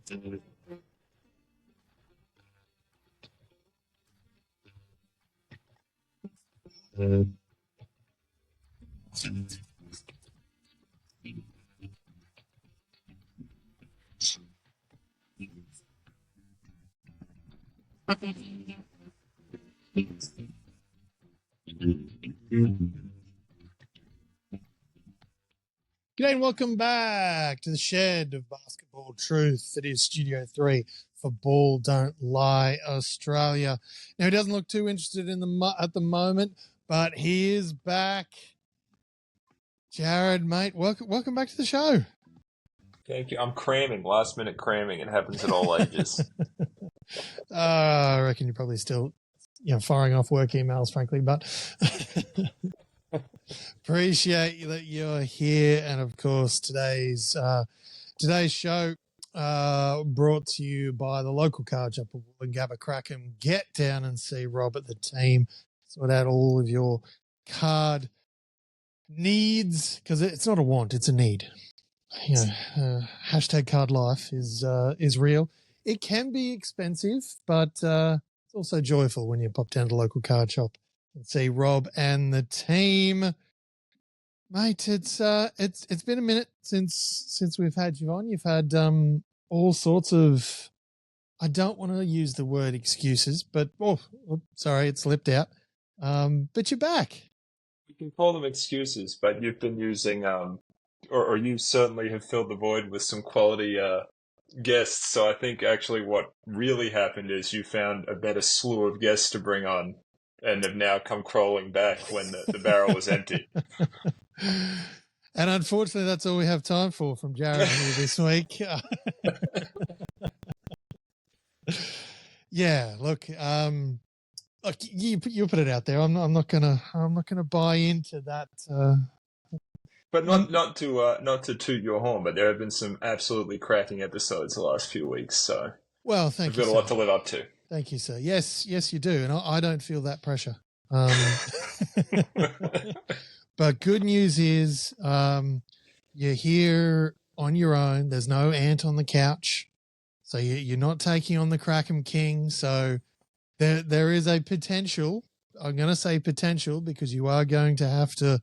G'day and welcome back to the Shed of Basketball Truth. It is Studio 3 for Ball Don't Lie Australia. Now, he doesn't look too interested in at the moment, but he is back. Jared, mate, welcome back to the show. Thank you. I'm cramming, last minute cramming. It happens at all ages. I reckon you're probably still, firing off work emails, frankly, but appreciate that you're here. And of course, today's show brought to you by the local card shop of Woolloongabba, Crackem. Get down and see Rob at the team. Sort out all of your card needs, because it's not a want, it's a need. Hashtag card life is real. It can be expensive, but it's also joyful when you pop down to the local card shop and see Rob and the team. Mate, it's been a minute since we've had you on. You've had all sorts of, I don't want to use the word excuses, but sorry, it slipped out. But you're back. You can call them excuses, but you've been using or you certainly have filled the void with some quality guests. So I think actually what really happened is you found a better slew of guests to bring on and have now come crawling back when the barrel was empty. And unfortunately, that's all we have time for from Jared here this week. Yeah, look, you put it out there. I'm not gonna buy into that. But not to toot your horn, but there have been some absolutely cracking episodes the last few weeks. So thank you. We've got a lot to live up to. Thank you, sir. Yes, you do, and I don't feel that pressure. But good news is you're here on your own. There's no ant on the couch, so you're not taking on the Crackem King. So there is a potential. I'm going to say potential because you are going to have to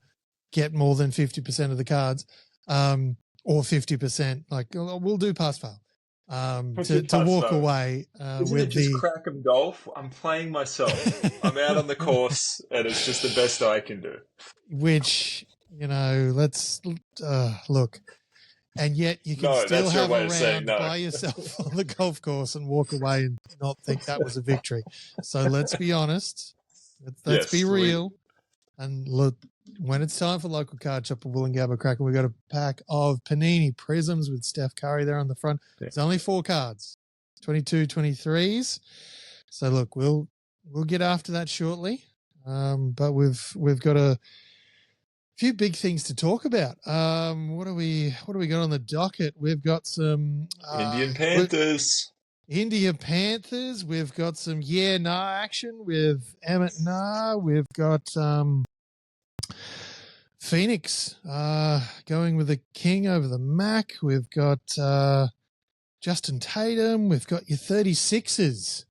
get more than 50% of the cards, or 50%. Like we'll do pass fail. To walk away Isn't with it just Crackem golf? I'm playing myself. I'm out on the course, and it's just the best I can do. Which, let's look. And yet you can still have a round by yourself on the golf course and walk away and not think that was a victory. So let's be honest. Let's be real. And look, when it's time for local card shop of Woolloongabba Crackem, we've got a pack of Panini Prisms with Steph Curry there on the front. Yeah. There's only 4 cards, 22, 23s. So look, we'll get after that shortly. But we've got a few big things to talk about. What do we got on the docket? We've got some Indian Panthers. Indian Panthers. We've got some Naar action with Emmett Naar. We've got Phoenix going with the King over the Mac. We've got Justin Tatum. We've got your 36ers.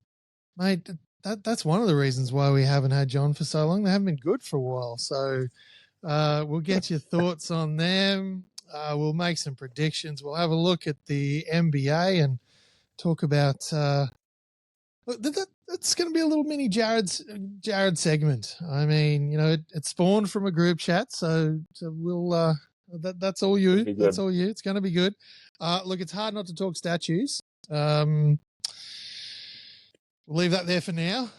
Mate, that's one of the reasons why we haven't had John for so long. They haven't been good for a while. So we'll get your thoughts on them. We'll make some predictions. We'll have a look at the NBA and talk about that's going to be a little mini Jared segment. I mean, it spawned from a group chat, so we'll that's all you. That's all you. It's going to be good. Look, it's hard not to talk statues. We'll leave that there for now.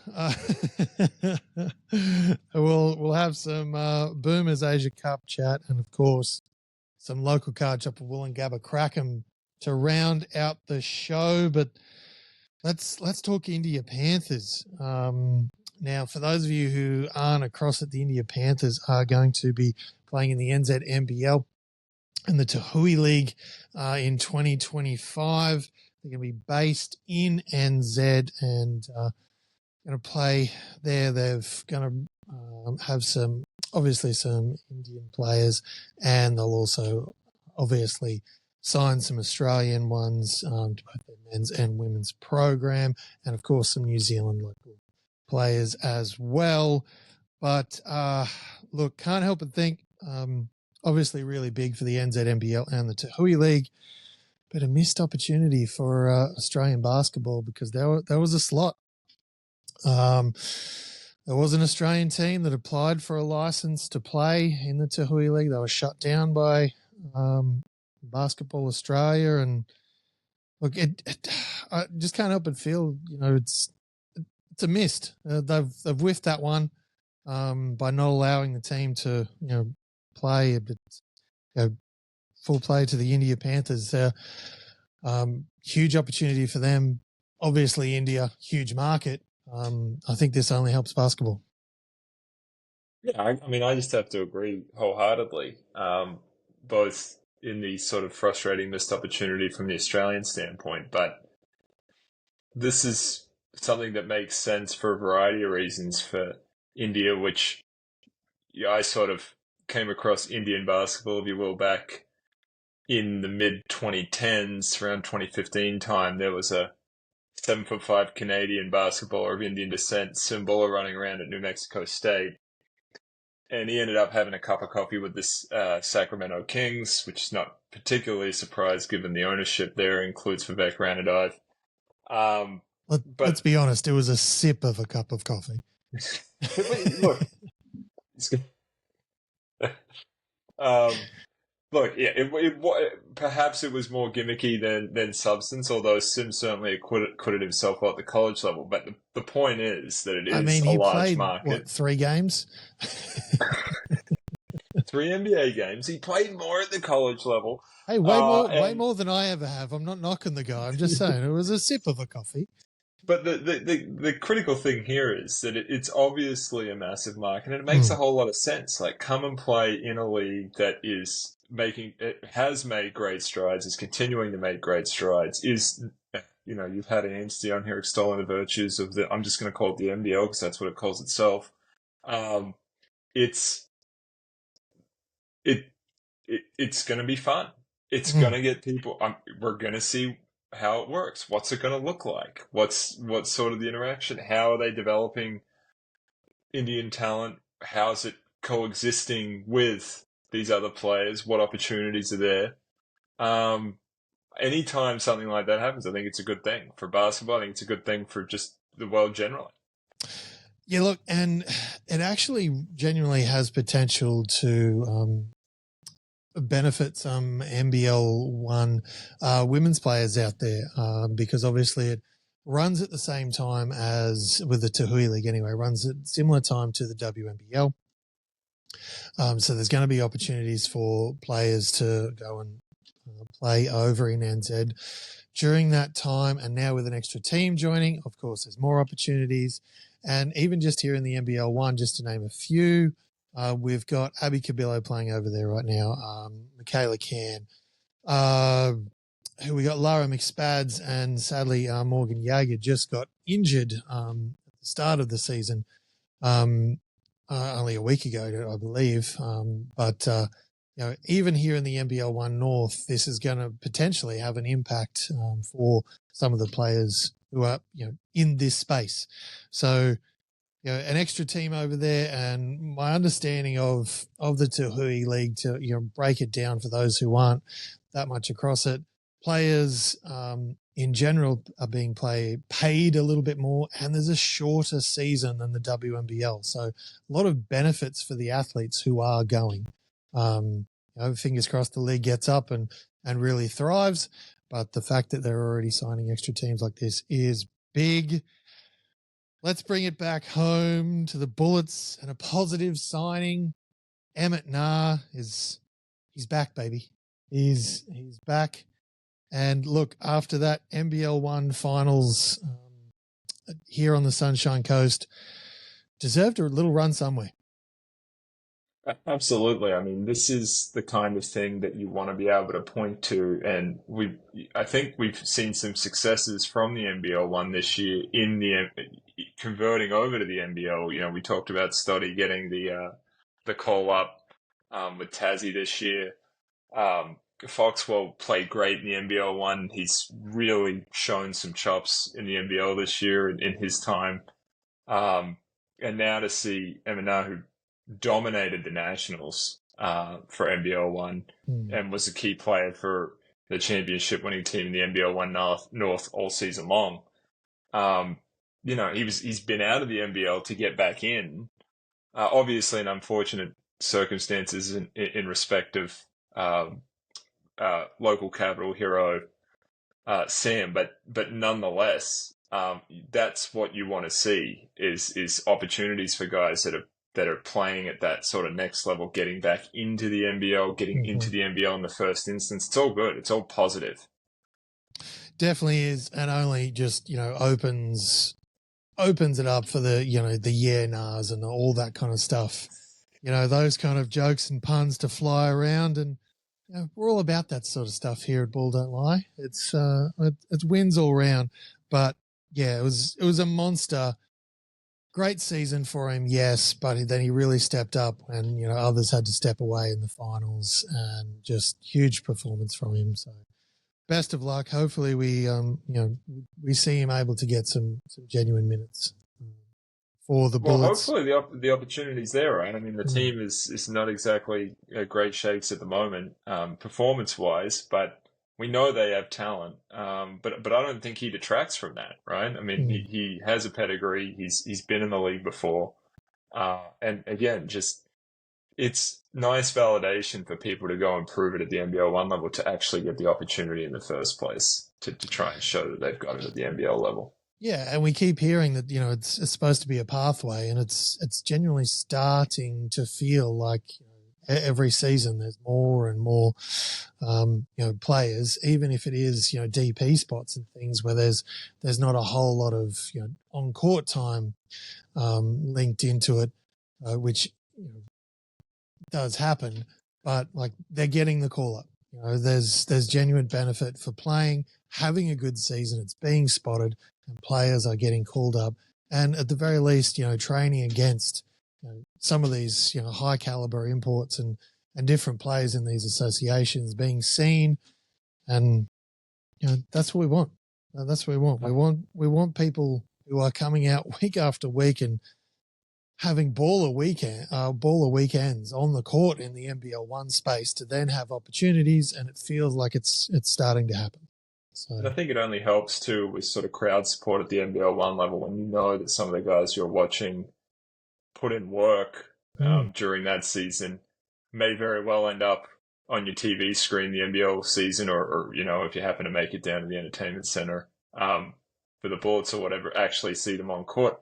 We'll have some Boomers Asia Cup chat, and of course, some local card shop of Woolloongabba Crackem to round out the show. But let's talk India Panthers. Now, for those of you who aren't across it, the India Panthers are going to be playing in the NZNBL and the Tauihi League in 2025. They're going to be based in NZ and going to play there. They've going to have some Indian players, and they'll also obviously signed some Australian ones to both their men's and women's program, and of course some New Zealand local players as well. But look, can't help but think, obviously really big for the NZNBL and the Tauihi League, but a missed opportunity for Australian basketball, because there was a slot. There was an Australian team that applied for a license to play in the Tauihi League. They were shut down by Basketball Australia, and look, I just can't help but feel, it's a missed. They've whiffed that one by not allowing the team to play full play to the Indian Panthers. Huge opportunity for them. Obviously, India, huge market. I think this only helps basketball. Yeah, I just have to agree wholeheartedly, both in the sort of frustrating missed opportunity from the Australian standpoint, but this is something that makes sense for a variety of reasons for India, which I sort of came across Indian basketball, if you will, back in the mid-2010s, around 2015 time. There was a 7'5" Canadian basketballer of Indian descent, Simbola, running around at New Mexico State. And he ended up having a cup of coffee with the Sacramento Kings, which is not particularly a surprise given the ownership there includes Vivek Ranadive. Let's be honest, it was a sip of a cup of coffee. Look, it's good. Look, yeah, perhaps it was more gimmicky than substance, although Sim certainly acquitted himself well at the college level. But the point is that it is a large played, market. 3 games? 3 NBA games. He played more at the college level. Hey, way more than I ever have. I'm not knocking the guy. I'm just saying it was a sip of a coffee. But the critical thing here is that it's obviously a massive market, and it makes a whole lot of sense. Like, come and play in a league that has made great strides, is continuing to make great strides. You've had Anstey on here extolling the virtues of I'm just going to call it the NBL because that's what it calls itself. It's going to be fun. It's going to get people. We're going to see how it works. What's it going to look like? What's sort of the interaction? How are they developing Indian talent? How's it coexisting with these other players? What opportunities are there? Anytime something like that happens, I think it's a good thing for basketball. I think it's a good thing for just the world generally. Yeah, look, and it actually genuinely has potential to benefit some NBL 1 women's players out there, because obviously it runs at the same time as, with the Tauihi League anyway, runs at similar time to the WNBL. So there's going to be opportunities for players to go and play over in NZ during that time. And now with an extra team joining, of course, there's more opportunities. And even just here in the NBL 1, just to name a few, we've got Abby Cabillo playing over there right now, Michaela Can, who we got Lara McSpads, and sadly Morgan Jaeger just got injured at the start of the season, only a week ago, I believe. But even here in the NBL 1 North, this is going to potentially have an impact for some of the players who are in this space. So, an extra team over there, and my understanding of the Tauihi League, to break it down for those who aren't that much across it, players in general are being paid a little bit more, and there's a shorter season than the WNBL. So a lot of benefits for the athletes who are going. Fingers crossed the league gets up and really thrives, but the fact that they're already signing extra teams like this is big. Let's bring it back home to the Bullets and a positive signing. Emmett Naar he's back, baby. He's back. And look, after that NBL 1 finals here on the Sunshine Coast, deserved a little run somewhere. Absolutely. I mean, this is the kind of thing that you want to be able to point to, and I think we've seen some successes from the NBL 1 this year in the converting over to the NBL. We talked about Stoddy getting the call up with Tassie this year. Foxwell played great in the NBL one. He's really shown some chops in the NBL this year in his time. And now to see Emmett Naar, who dominated the Nationals for NBL one and was a key player for the championship winning team in the NBL one North all season long. He's been out of the NBL to get back in. Obviously, in unfortunate circumstances in respect of local capital hero Sam, but nonetheless, that's what you want to see is opportunities for guys that are playing at that sort of next level, getting back into the NBL, getting into the NBL in the first instance. It's all good. It's all positive. Definitely is, and only just opens it up for the Nars and all that kind of stuff. Those kind of jokes and puns to fly around, and we're all about that sort of stuff here at Ball Don't Lie. It's wins all round, but yeah, it was a monster. Great season for him, yes, but then he really stepped up, and others had to step away in the finals, and just huge performance from him. So, best of luck. Hopefully, we see him able to get some genuine minutes for the Bullets. Well, hopefully the opportunity's there, right? I mean, the team is not exactly great shakes at the moment, performance-wise, but we know they have talent. But I don't think he detracts from that, right? I mean, he has a pedigree. He's been in the league before, and again, just it's nice validation for people to go and prove it at the NBL 1 level to actually get the opportunity in the first place to try and show that they've got it at the NBL level. Yeah, and we keep hearing that it's supposed to be a pathway, and it's genuinely starting to feel like every season there's more and more players, even if it is DP spots and things where there's not a whole lot of on court time linked into it, which does happen, but like they're getting the call up. There's genuine benefit for playing, having a good season. It's being spotted, and players are getting called up, and at the very least, training against some of these high caliber imports and different players in these associations being seen, and that's what we want. That's what we want. We want people who are coming out week after week and having baller weekends on the court in the NBL 1 space to then have opportunities, and it feels like it's starting to happen. So. And I think it only helps too with sort of crowd support at the NBL 1 level when you know that some of the guys you're watching put in work during that season may very well end up on your TV screen the NBL season, or if you happen to make it down to the entertainment center for the Bullets or whatever, actually see them on court.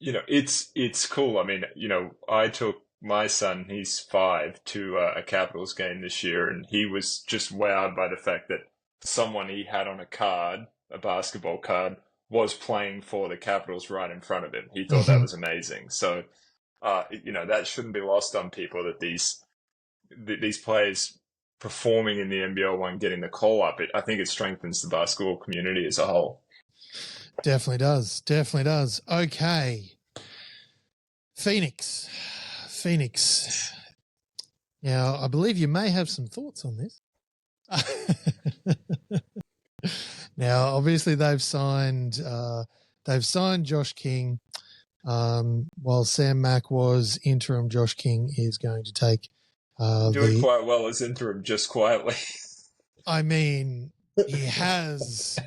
It's cool. I mean, I took my son, he's 5, to a Capitals game this year, and he was just wowed by the fact that someone he had on a basketball card, was playing for the Capitals right in front of him. He thought that was amazing. So, that shouldn't be lost on people that these players performing in the NBL 1 getting the call up. I think it strengthens the basketball community as a whole. Definitely does. Okay. Phoenix. Now, I believe you may have some thoughts on this. Now, obviously, they've signed Josh King. While Sam Mack was interim, Josh King is going to take doing quite well as interim, just quietly. I mean, he has.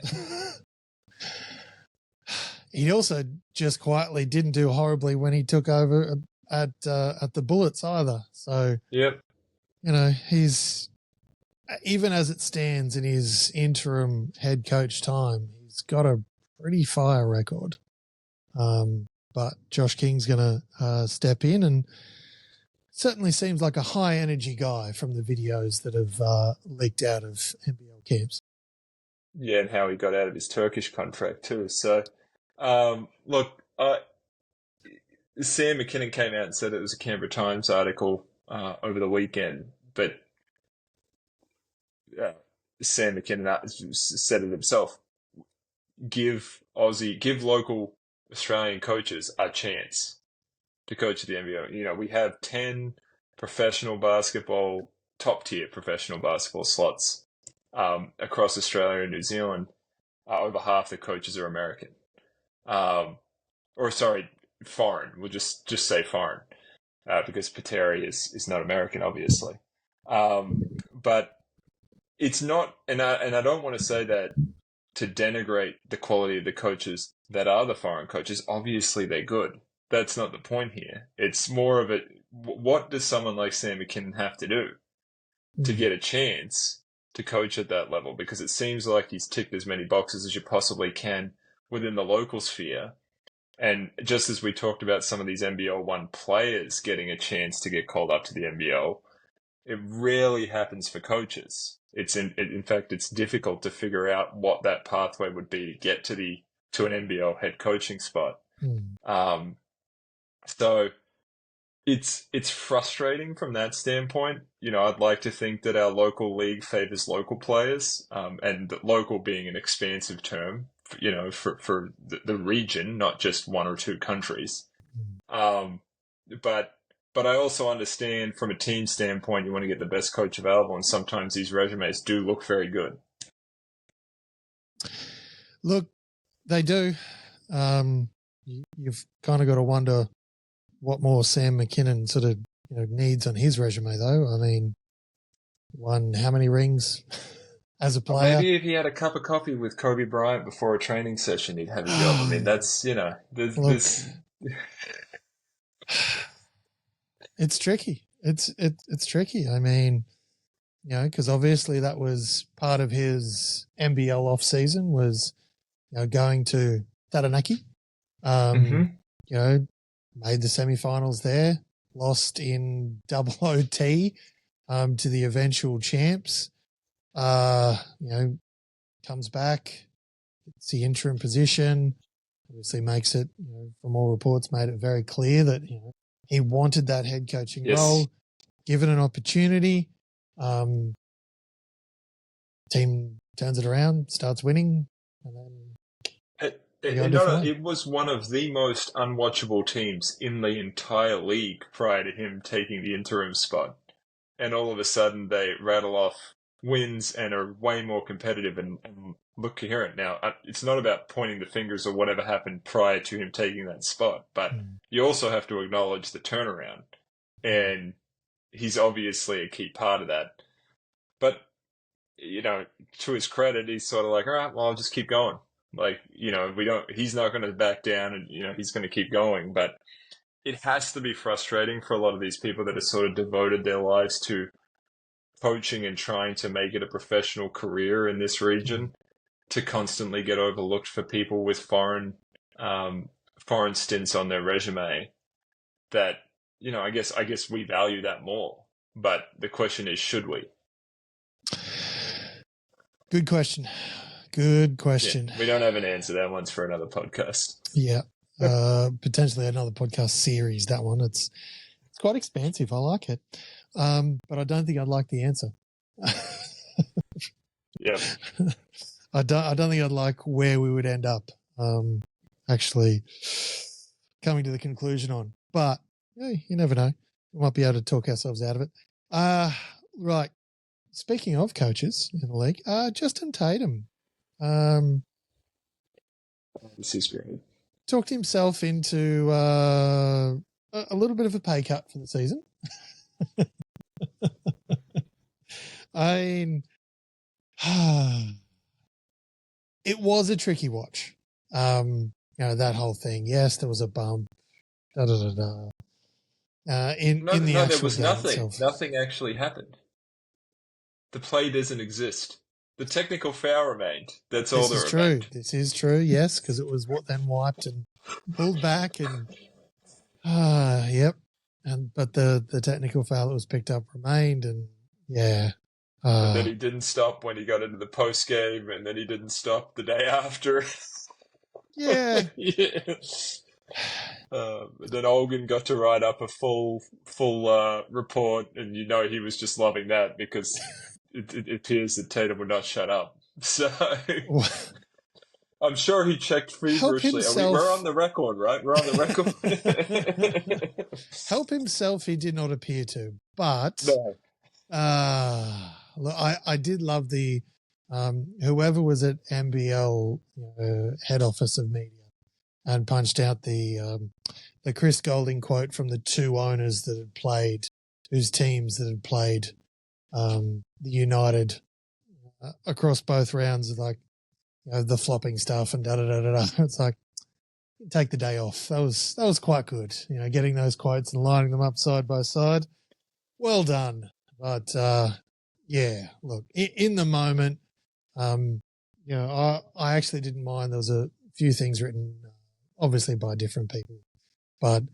He also just quietly didn't do horribly when he took over at the Bullets either. So, yep. He's, even as it stands in his interim head coach time, he's got a pretty fire record. But Josh King's going to step in, and certainly seems like a high energy guy from the videos that have leaked out of NBL camps. Yeah, and how he got out of his Turkish contract too. So, look, Sam McKinnon came out and said it was a Canberra Times article over the weekend, but Sam McKinnon said it himself. Give local Australian coaches a chance to coach at the NBL. We have 10 professional basketball top-tier professional basketball slots across Australia and New Zealand, over half the coaches are American. Foreign. We'll just say foreign, because Pateri is not American, obviously. But it's not, and I don't want to say that to denigrate the quality of the coaches that are the foreign coaches. Obviously, they're good. That's not the point here. It's more of what does someone like Sam McKinnon have to do to get a chance to coach at that level? Because it seems like he's ticked as many boxes as you possibly can within the local sphere. And just as we talked about some of these NBL 1 players getting a chance to get called up to the NBL, it rarely happens for coaches. In fact, it's difficult to figure out what that pathway would be to get to an NBL head coaching spot. So it's frustrating from that standpoint. I'd like to think that our local league favors local players, and local being an expansive term, for the region, not just one or two countries. But I also understand from a team standpoint, you want to get the best coach available, and sometimes these resumes do look very good. Look, they do. You've kind of got to wonder what more Sam McKinnon sort of needs on his resume, though. I mean, won how many rings as a player? Maybe if he had a cup of coffee with Kobe Bryant before a training session, he'd have a job. I mean, that's there's It's tricky. It's tricky. I mean, because obviously that was part of his NBL off season was, going to Taranaki. Made the semifinals there, lost in double OT to the eventual champs. Comes back, it's the interim position. Obviously makes it, from all reports, made it very clear that he wanted that head coaching role, given an opportunity. Team turns it around, starts winning, and then it was one of the most unwatchable teams in the entire league prior to him taking the interim spot. And all of a sudden they rattle off wins and are way more competitive and look coherent. Now, it's not about pointing the fingers or whatever happened prior to him taking that spot, but you also have to acknowledge the turnaround. And he's obviously a key part of that. But, to his credit, he's sort of like, all right, well, I'll just keep going. Like, he's not going to back down and, he's going to keep going. But it has to be frustrating for a lot of these people that have sort of devoted their lives to coaching and trying to make it a professional career in this region to constantly get overlooked for people with foreign stints on their resume that, I guess we value that more. But the question is, should we? Good question. Good question. Yeah, we don't have an answer. That one's for another podcast. Yeah. Potentially another podcast series, that one. It's quite expansive. I like it. But I don't think I'd like the answer. Yeah. I don't think I'd like where we would end up actually coming to the conclusion on. But you never know. We might be able to talk ourselves out of it. Right. Speaking of coaches in the league, Justin Tatum. This is great. Talked himself into a little bit of a pay cut for the season. I mean, it was a tricky watch. That whole thing. Yes, there was a bump. In the actual there was game nothing. itself. Nothing actually happened. The play doesn't exist. The technical foul remained. That's all there remained. This is true, yes, because it was then wiped and pulled back and yep. But the technical foul that was picked up remained, and yeah. And then he didn't stop when he got into the post game, and then he didn't stop the day after. Yeah. Yeah. Then Olgun got to write up a full report, and he was just loving that because it appears that Tatum would not shut up. So I'm sure he checked feverishly. We're on the record, right? We're on the record. Help himself he did not appear to, but no. Look, I did love the whoever was at NBL head office of media and punched out the Chris Golding quote from the two owners that had played, whose teams that had played the United across both rounds, like the flopping stuff and da da da da. It's like, take the day off. That was quite good. Getting those quotes and lining them up side by side. Well done. But yeah, look, in the moment, I actually didn't mind. There was a few things written, obviously by different people, but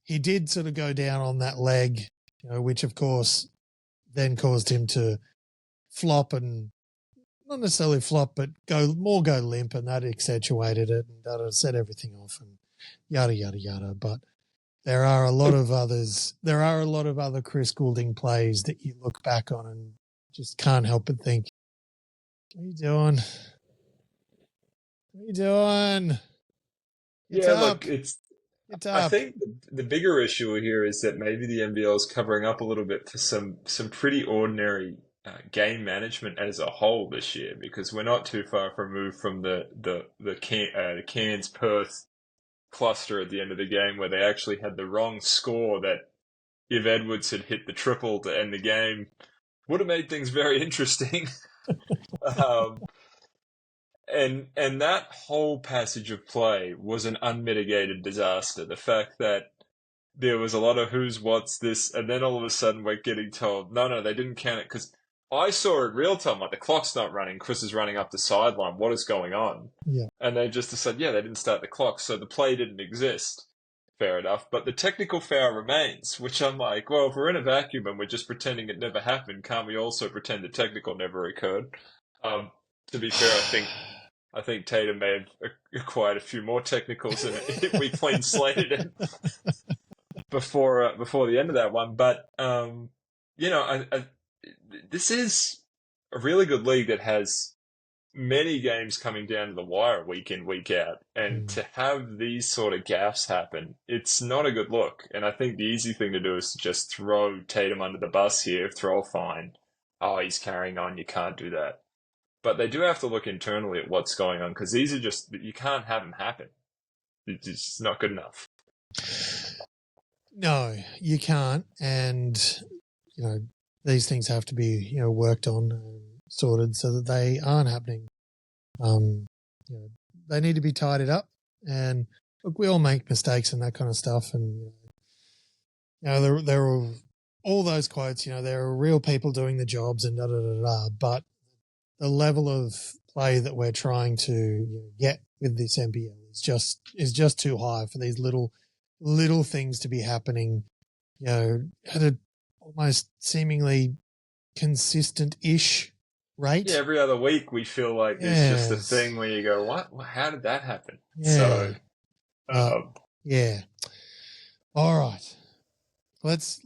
he did sort of go down on that leg, which of course then caused him to flop, and not necessarily flop, but go limp, and that accentuated it and that set everything off and yada, yada, yada. But there are a lot of others. There are a lot of other Chris Goulding plays that you look back on and just can't help but think, what are you doing? What are you doing? It's up. Look, I think the bigger issue here is that maybe the NBL is covering up a little bit for some pretty ordinary game management as a whole this year, because we're not too far removed from the Cairns Perth cluster at the end of the game where they actually had the wrong score, that if Edwards had hit the triple to end the game would have made things very interesting. And that whole passage of play was an unmitigated disaster. The fact that there was a lot of who's, what's, this, and then all of a sudden we're getting told, no, they didn't count it, because I saw it real time, like the clock's not running, Chris is running up the sideline, what is going on? Yeah. And they just said, they didn't start the clock, so the play didn't exist. Fair enough. But the technical foul remains, which I'm like, well, if we're in a vacuum and we're just pretending it never happened, can't we also pretend the technical never occurred? To be fair, I think Tatum may have acquired a few more technicals and we clean slated it before the end of that one. But, this is a really good league that has many games coming down to the wire week in, week out. And to have these sort of gaffes happen, it's not a good look. And I think the easy thing to do is to just throw Tatum under the bus here, throw a fine. Oh, he's carrying on, you can't do that. But they do have to look internally at what's going on, because these are just, you can't have them happen. It's just not good enough. No, you can't. And, these things have to be, worked on and sorted so that they aren't happening. They need to be tidied up. And look, we all make mistakes and that kind of stuff. And, there are all those quotes, there are real people doing the jobs and da-da-da-da. But the level of play that we're trying to get with this NBL is just too high for these little things to be happening, at a almost seemingly consistent-ish rate. Yeah, every other week we feel like it's just a thing where you go, what? How did that happen? Yeah. So, yeah. All right. Let's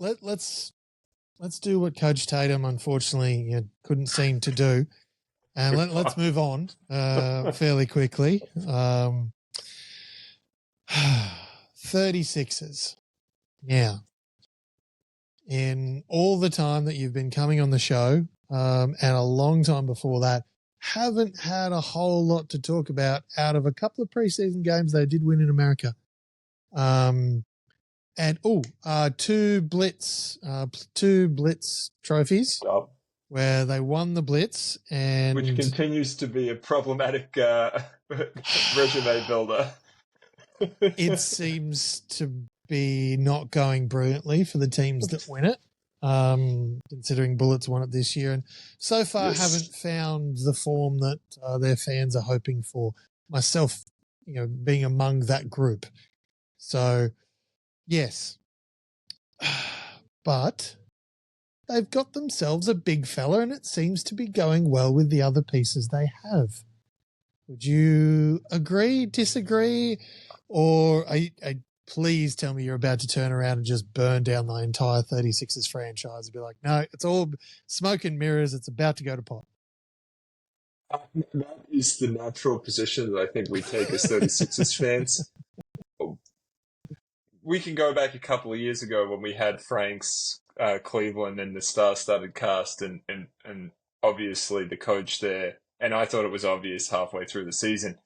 do what Coach Tatum unfortunately couldn't seem to do. And let's move on fairly quickly. 36ers. Yeah. In all the time that you've been coming on the show, and a long time before that, haven't had a whole lot to talk about out of a couple of preseason games they did win in America. And two Blitz trophies. Stop. Where they won the Blitz, and which continues to be a problematic resume builder. It seems to be not going brilliantly for the teams that win it, considering Bullets won it this year, and so far haven't found the form that their fans are hoping for. Myself, being among that group. So, yes, but they've got themselves a big fella, and it seems to be going well with the other pieces they have. Would you agree, disagree, or please tell me you're about to turn around and just burn down the entire 36ers franchise and be like, no, it's all smoke and mirrors. It's about to go to pot. That is the natural position that I think we take as 36ers fans. We can go back a couple of years ago when we had Frank's Cleveland and the star-studded cast, and obviously the coach there. And I thought it was obvious halfway through the season.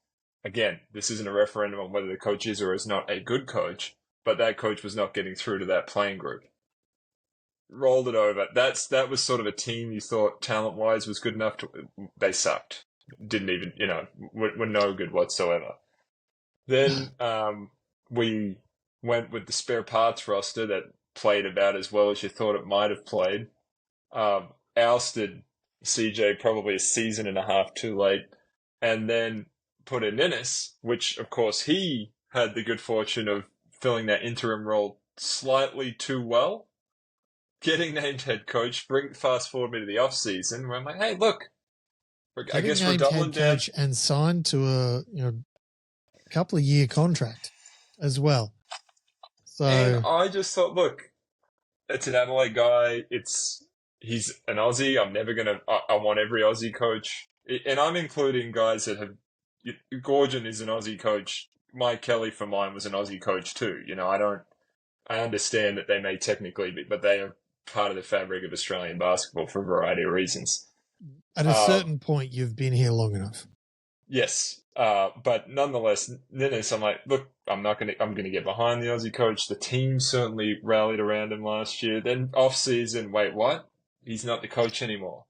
Again, this isn't a referendum on whether the coach is or is not a good coach, but that coach was not getting through to that playing group. Rolled it over. That was sort of a team you thought talent-wise was good enough to. They sucked. Didn't even, were no good whatsoever. Then we went with the spare parts roster that played about as well as you thought it might have played. Ousted CJ probably a season and a half too late, and then put in Ninnis, which of course he had the good fortune of filling that interim role slightly too well. Getting named head coach, fast forward me to the off season where I'm like, hey, look, I guess we're doubling down. Coach and signed to a couple of year contract as well. So and I just thought, look, it's an Adelaide guy. He's an Aussie. I want every Aussie coach, and I'm including guys that have. Gorgon is an Aussie coach. Mike Kelly for mine was an Aussie coach too. I understand that they may technically be, but they are part of the fabric of Australian basketball for a variety of reasons. At a certain point, you've been here long enough. Yes. But nonetheless, Ninnis, I'm like, look, I'm going to get behind the Aussie coach. The team certainly rallied around him last year. Then off season, wait, what? He's not the coach anymore.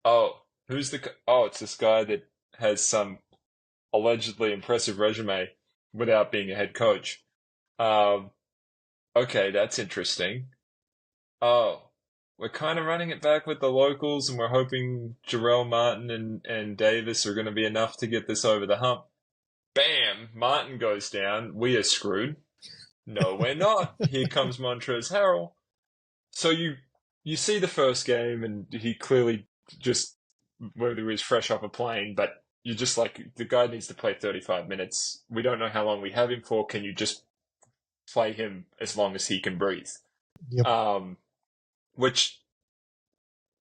Oh, who's it's this guy that has some allegedly impressive resume without being a head coach. Okay, that's interesting. Oh, we're kind of running it back with the locals, and we're hoping Jarrell Martin and Davis are going to be enough to get this over the hump. Bam! Martin goes down. We are screwed. No, we're not. Here comes Montrezl Harrell. So you see the first game, and he clearly just, whether he was fresh off a plane, but you're just like, the guy needs to play 35 minutes. We don't know how long we have him for. Can you just play him as long as he can breathe? Yep. Which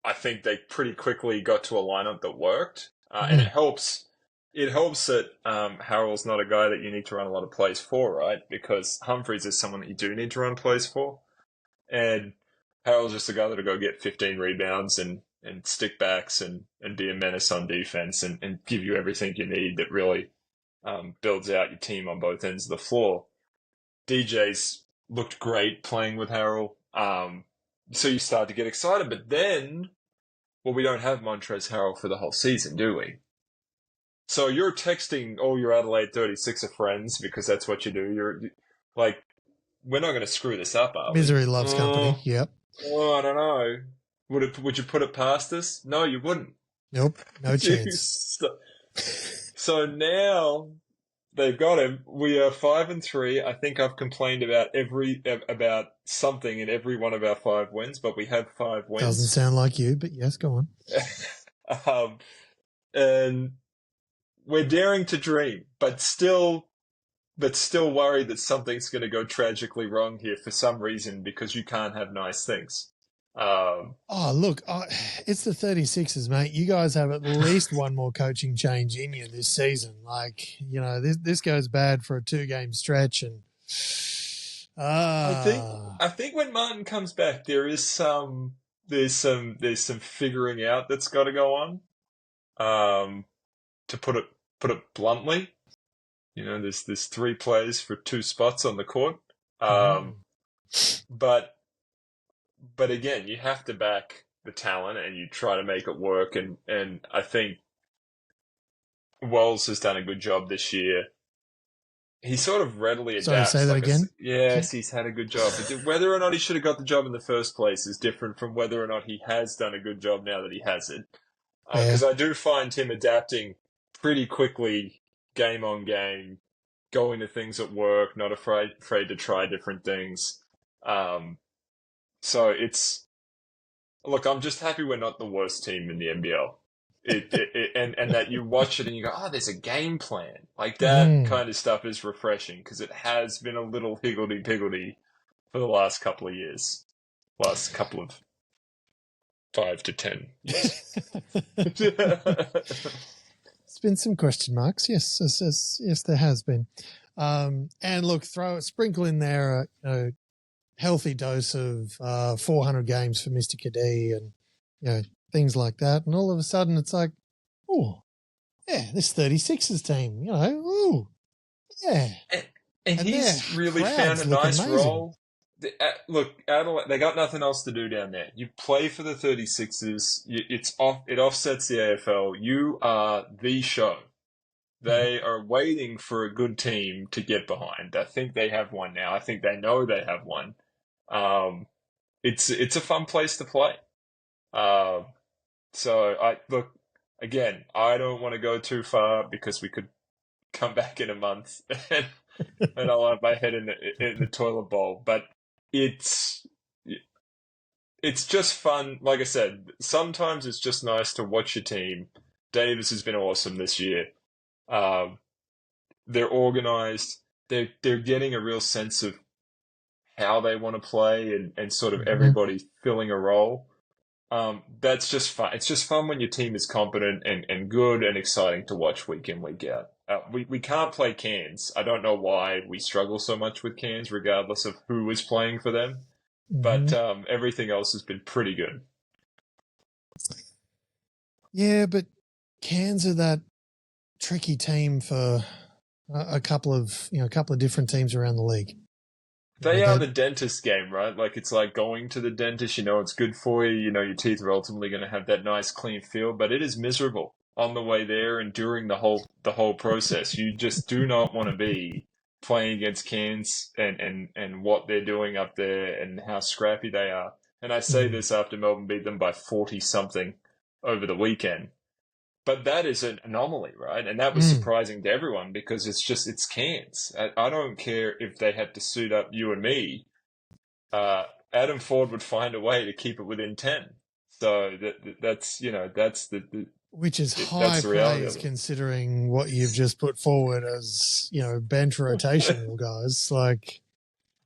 I think they pretty quickly got to a lineup that worked. And it helps that Harrell's not a guy that you need to run a lot of plays for, right? Because Humphreys is someone that you do need to run plays for. And Harrell's just a guy that'll go get 15 rebounds and stick backs and be a menace on defense and give you everything you need that really builds out your team on both ends of the floor. DJ's looked great playing with Harrell. So you start to get excited, but then, we don't have Montrezl Harrell for the whole season, do we? So you're texting all your Adelaide 36er friends because that's what you do. You're like, we're not going to screw this up, are we? Misery loves company. Yep. Oh, I don't know. Would you put it past us? No, you wouldn't. Nope. No chance. So now they've got him. We are 5-3. I think I've complained about something in every one of our 5 wins, but we have 5 wins. Doesn't sound like you, but yes, go on. And we're daring to dream, but still worried that something's going to go tragically wrong here for some reason because you can't have nice things. Look, it's the 36ers, mate. You guys have at least one more coaching change in you this season. Like, this goes bad for a 2-game stretch, and I think when Martin comes back, there's some figuring out that's got to go on. To put it bluntly, there's 3 plays for 2 spots on the court. But again, you have to back the talent and you try to make it work. And I think Wells has done a good job this year. He sort of readily adapts. Sorry, say that again? Yes, he's had a good job. But whether or not he should have got the job in the first place is different from whether or not he has done a good job now that he has it. Because I do find him adapting pretty quickly, game on game, going to things at work, not afraid to try different things. So look, I'm just happy we're not the worst team in the NBL. And that you watch it and you go, there's a game plan. Like that kind of stuff is refreshing because it has been a little higgledy-piggledy for the last couple of years. Last couple of 5 to 10 years. It's been some question marks. Yes, there has been. And look, sprinkle in there, healthy dose of 400 games for Mr. Cadee and, things like that. And all of a sudden it's like, oh, yeah, this 36ers team, ooh, yeah. And he's really found a nice role. Look, Adelaide, they got nothing else to do down there. You play for the 36ers. It offsets the AFL. You are the show. They are waiting for a good team to get behind. I think they have one now. I think they know they have one. It's a fun place to play. So again, I don't want to go too far because we could come back in a month and I'll have my head in the toilet bowl. But it's just fun. Like I said, sometimes it's just nice to watch your team. Davis has been awesome this year. They're organized. They're getting a real sense of how they want to play and sort of everybody filling a role. That's just fun. It's just fun when your team is competent and good and exciting to watch week in, week out. We can't play Cairns. I don't know why we struggle so much with Cairns, regardless of who is playing for them. But everything else has been pretty good. Yeah, but Cairns are that tricky team for a couple of different teams around the league. They are the dentist game, right? Like, it's like going to the dentist, it's good for you, your teeth are ultimately going to have that nice clean feel, but it is miserable on the way there and during the whole process. You just do not want to be playing against Cairns and what they're doing up there and how scrappy they are. And I say this after Melbourne beat them by 40-something over the weekend. But that is an anomaly, right? And that was surprising to everyone because it's Cairns. I don't care if they had to suit up you and me. Adam Ford would find a way to keep it within 10. So that's the which is high praise considering what you've just put forward as, bench rotational guys. Like,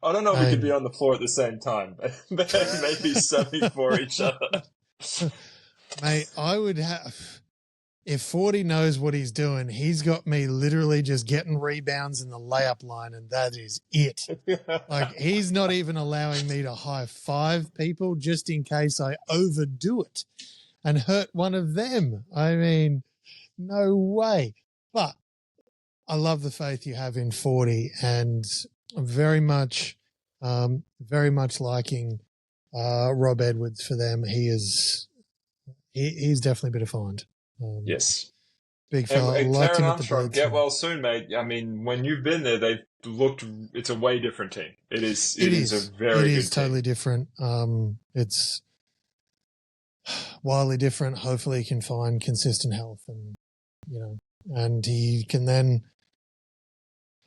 I don't know if we could be on the floor at the same time, but maybe subbing for each other. Mate, I would have... If 40 knows what he's doing, he's got me literally just getting rebounds in the layup line, and that is it. Like, he's not even allowing me to high five people just in case I overdo it and hurt one of them. I mean, no way. But I love the faith you have in 40, and I'm very much liking Rob Edwards for them. He's definitely been a find. Yes. Big fella. And Taron Armstrong, get well soon, mate. I mean, when you've been there, it's a way different team. It is a very good team. It is totally different. It's wildly different. Hopefully he can find consistent health and he can then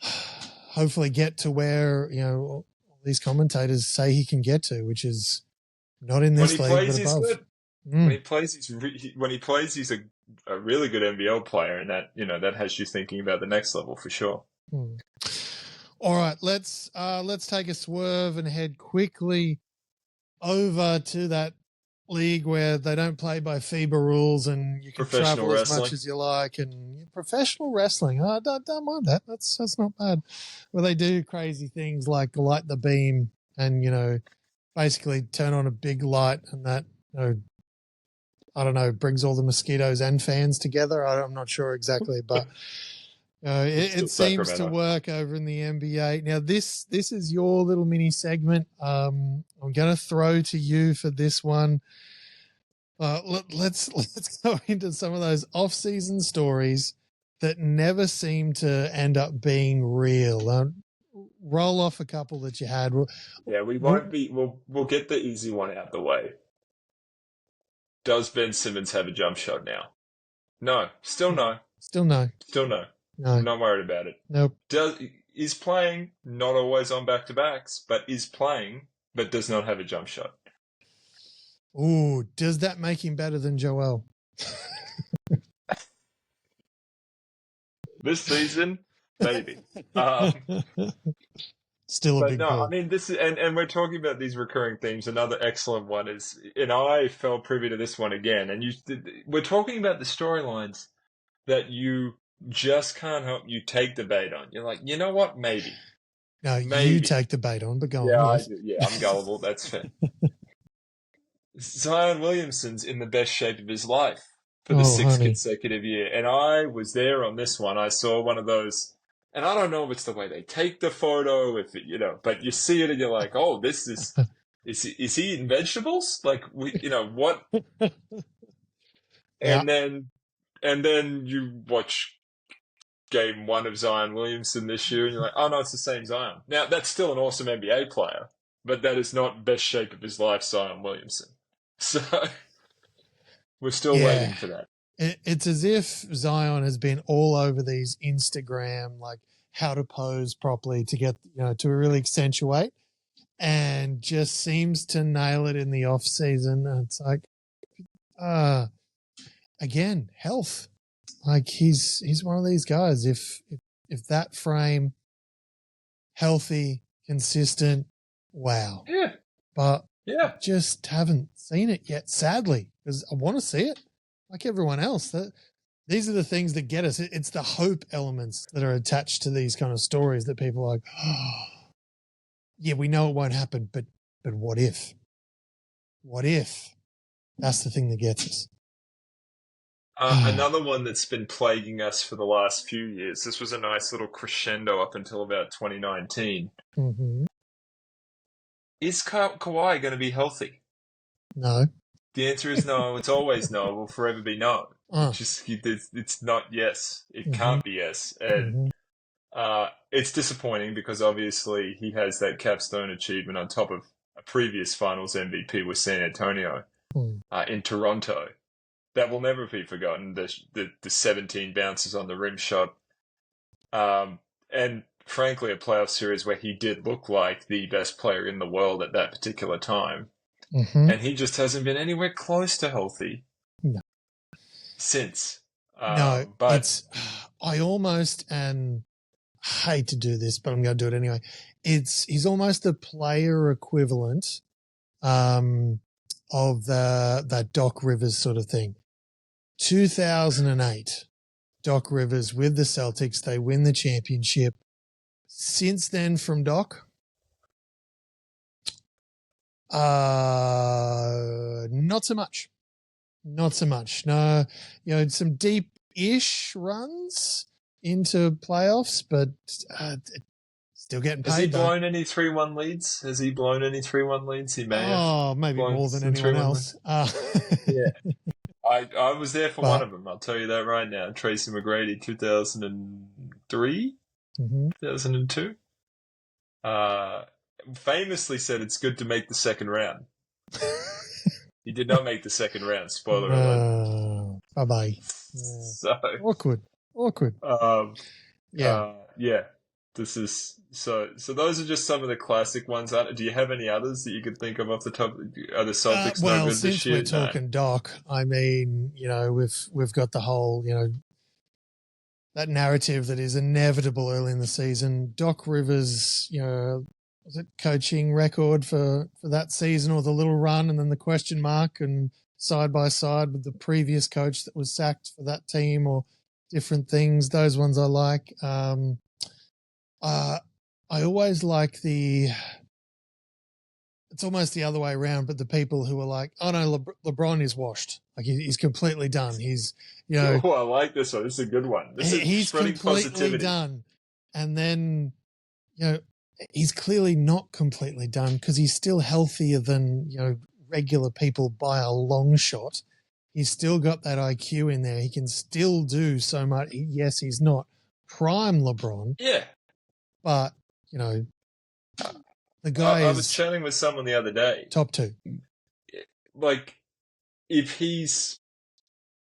hopefully get to where, all these commentators say he can get to, which is not in this league, but above. Good. When he plays, he's a really good NBL player, and that has you thinking about the next level for sure. All right, let's take a swerve and head quickly over to that league where they don't play by FIBA rules and you can travel as much as you like, and professional wrestling. I don't mind that. That's not bad. Where they do crazy things like light the beam and basically turn on a big light and that I don't know, brings all the mosquitoes and fans together. I'm not sure exactly, but it seems to work over in the NBA. Now, this is your little mini segment. I'm going to throw to you for this one. Let's go into some of those off-season stories that never seem to end up being real. Roll off a couple that you had. Yeah, we won't be. We'll get the easy one out the way. Does Ben Simmons have a jump shot now? No. Still no. Still no. Still no. No. I'm not worried about it. Nope. Is playing, not always on back-to-backs, but is playing, but does not have a jump shot. Ooh, does that make him better than Joel? This season, maybe. Still a big I mean, this is, and we're talking about these recurring themes. Another excellent one is, and I fell privy to this one again. And we're talking about the storylines that you just can't help you take the bait on. You're like, you know what? Maybe. No, maybe. You take the bait on, but go yeah, on. I do. Yeah, I'm gullible. That's fair. Zion Williamson's in the best shape of his life for the sixth consecutive year. And I was there on this one. I saw one of those, and I don't know if it's the way they take the photo, if it, but you see it and you're like, oh, this is he eating vegetables? Like, what? Yeah. And then you watch game one of Zion Williamson this year and you're like, oh no, it's the same Zion. Now, that's still an awesome NBA player, but that is not best shape of his life Zion Williamson. So we're still waiting for that. It's as if Zion has been all over these Instagram, like how to pose properly to get, to really accentuate, and just seems to nail it in the off season. It's like, again, health. Like he's one of these guys. If that frame, healthy, consistent, wow. Yeah. But I just haven't seen it yet, sadly, because I want to see it like everyone else. These are the things that get us. It's the hope elements that are attached to these kind of stories that people are like, oh, yeah, we know it won't happen, but what if? What if? That's the thing that gets us. Another one that's been plaguing us for the last few years. This was a nice little crescendo up until about 2019. Mm-hmm. Is Kawhi going to be healthy? No. The answer is no. It's always no. It will forever be no. It's not yes. It can't be yes. And it's disappointing because obviously he has that capstone achievement on top of a previous finals MVP with San Antonio in Toronto. That will never be forgotten. The 17 bounces on the rim shot. And frankly, a playoff series where he did look like the best player in the world at that particular time. And he just hasn't been anywhere close to healthy since. But I almost, and hate to do this, but I'm going to do it anyway. He's almost the player equivalent of that Doc Rivers sort of thing. 2008, Doc Rivers with the Celtics, they win the championship. Since then, from Doc, not so much. Not so much. No, some deep-ish runs into playoffs, but still getting paid. Has he blown any 3-1 leads? He may have. Oh, maybe more than anyone else. Yeah. I was there for one of them, I'll tell you that right now. Tracy McGrady, 2003? 2002? Famously said it's good to make the second round. He did not make the second round, spoiler alert. Bye-bye. So, awkward. Yeah. This is so those are just some of the classic ones. Do you have any others that you could think of off the top? Are the Celtics no good this year? Since we're talking Doc, I mean, we've got the whole, that narrative that is inevitable early in the season. Doc Rivers, was it coaching record for that season or the little run, and then the question mark, and side by side with the previous coach that was sacked for that team, or different things. Those ones I like. I always like it's almost the other way around, but the people who are like, oh no, LeBron is washed. Like he's completely done. He's, Oh, I like this one. This is a good one. He's completely done. And then, he's clearly not completely done because he's still healthier than, regular people by a long shot. He's still got that IQ in there. He can still do so much. Yes, he's not prime LeBron. Yeah. But, the guy I was chatting with someone the other day. Top 2. Like, if he's,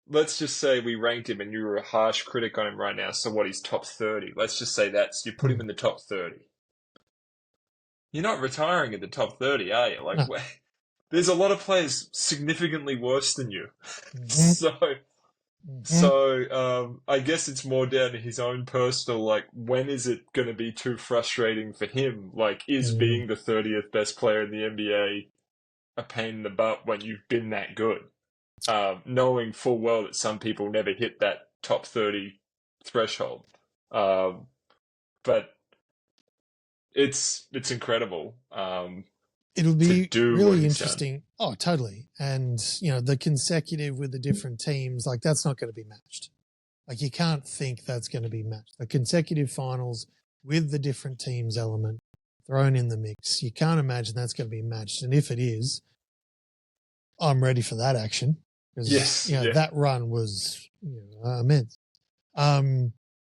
let's just say we ranked him and you were a harsh critic on him right now, so what, he's top 30. Let's just say you put him in the top 30. You're not retiring at the top 30, are you? Like, no. There's a lot of players significantly worse than you. So I guess it's more down to his own personal, like, when is it going to be too frustrating for him? Like, is being the 30th best player in the NBA a pain in the butt when you've been that good? Knowing full well that some people never hit that top 30 threshold. But It's incredible. It'll be really interesting. Done. Oh, totally. And, the consecutive with the different teams, like that's not going to be matched. Like you can't think that's going to be matched. The consecutive finals with the different teams element thrown in the mix, you can't imagine that's going to be matched. And if it is, I'm ready for that action because, that run was immense.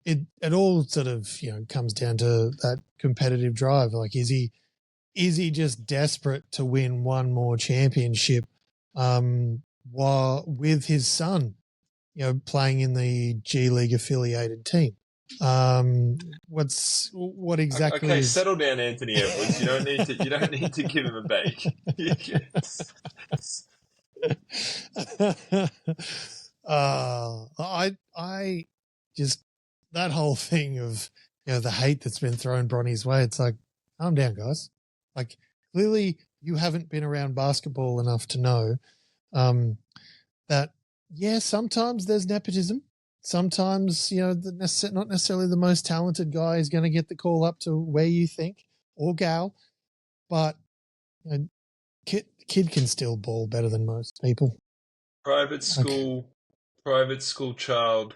It all sort of, comes down to that competitive drive. Like, is he just desperate to win one more championship while with his son, playing in the G League affiliated team? What exactly? Okay, settle down, Anthony Edwards. You don't need to give him a break. I just that whole thing of the hate that's been thrown Bronny's way. It's like, calm down, guys. Like clearly you haven't been around basketball enough to know that sometimes there's nepotism. Sometimes not necessarily the most talented guy is going to get the call up to where you think, or gal, but kid can still ball better than most people. Private school child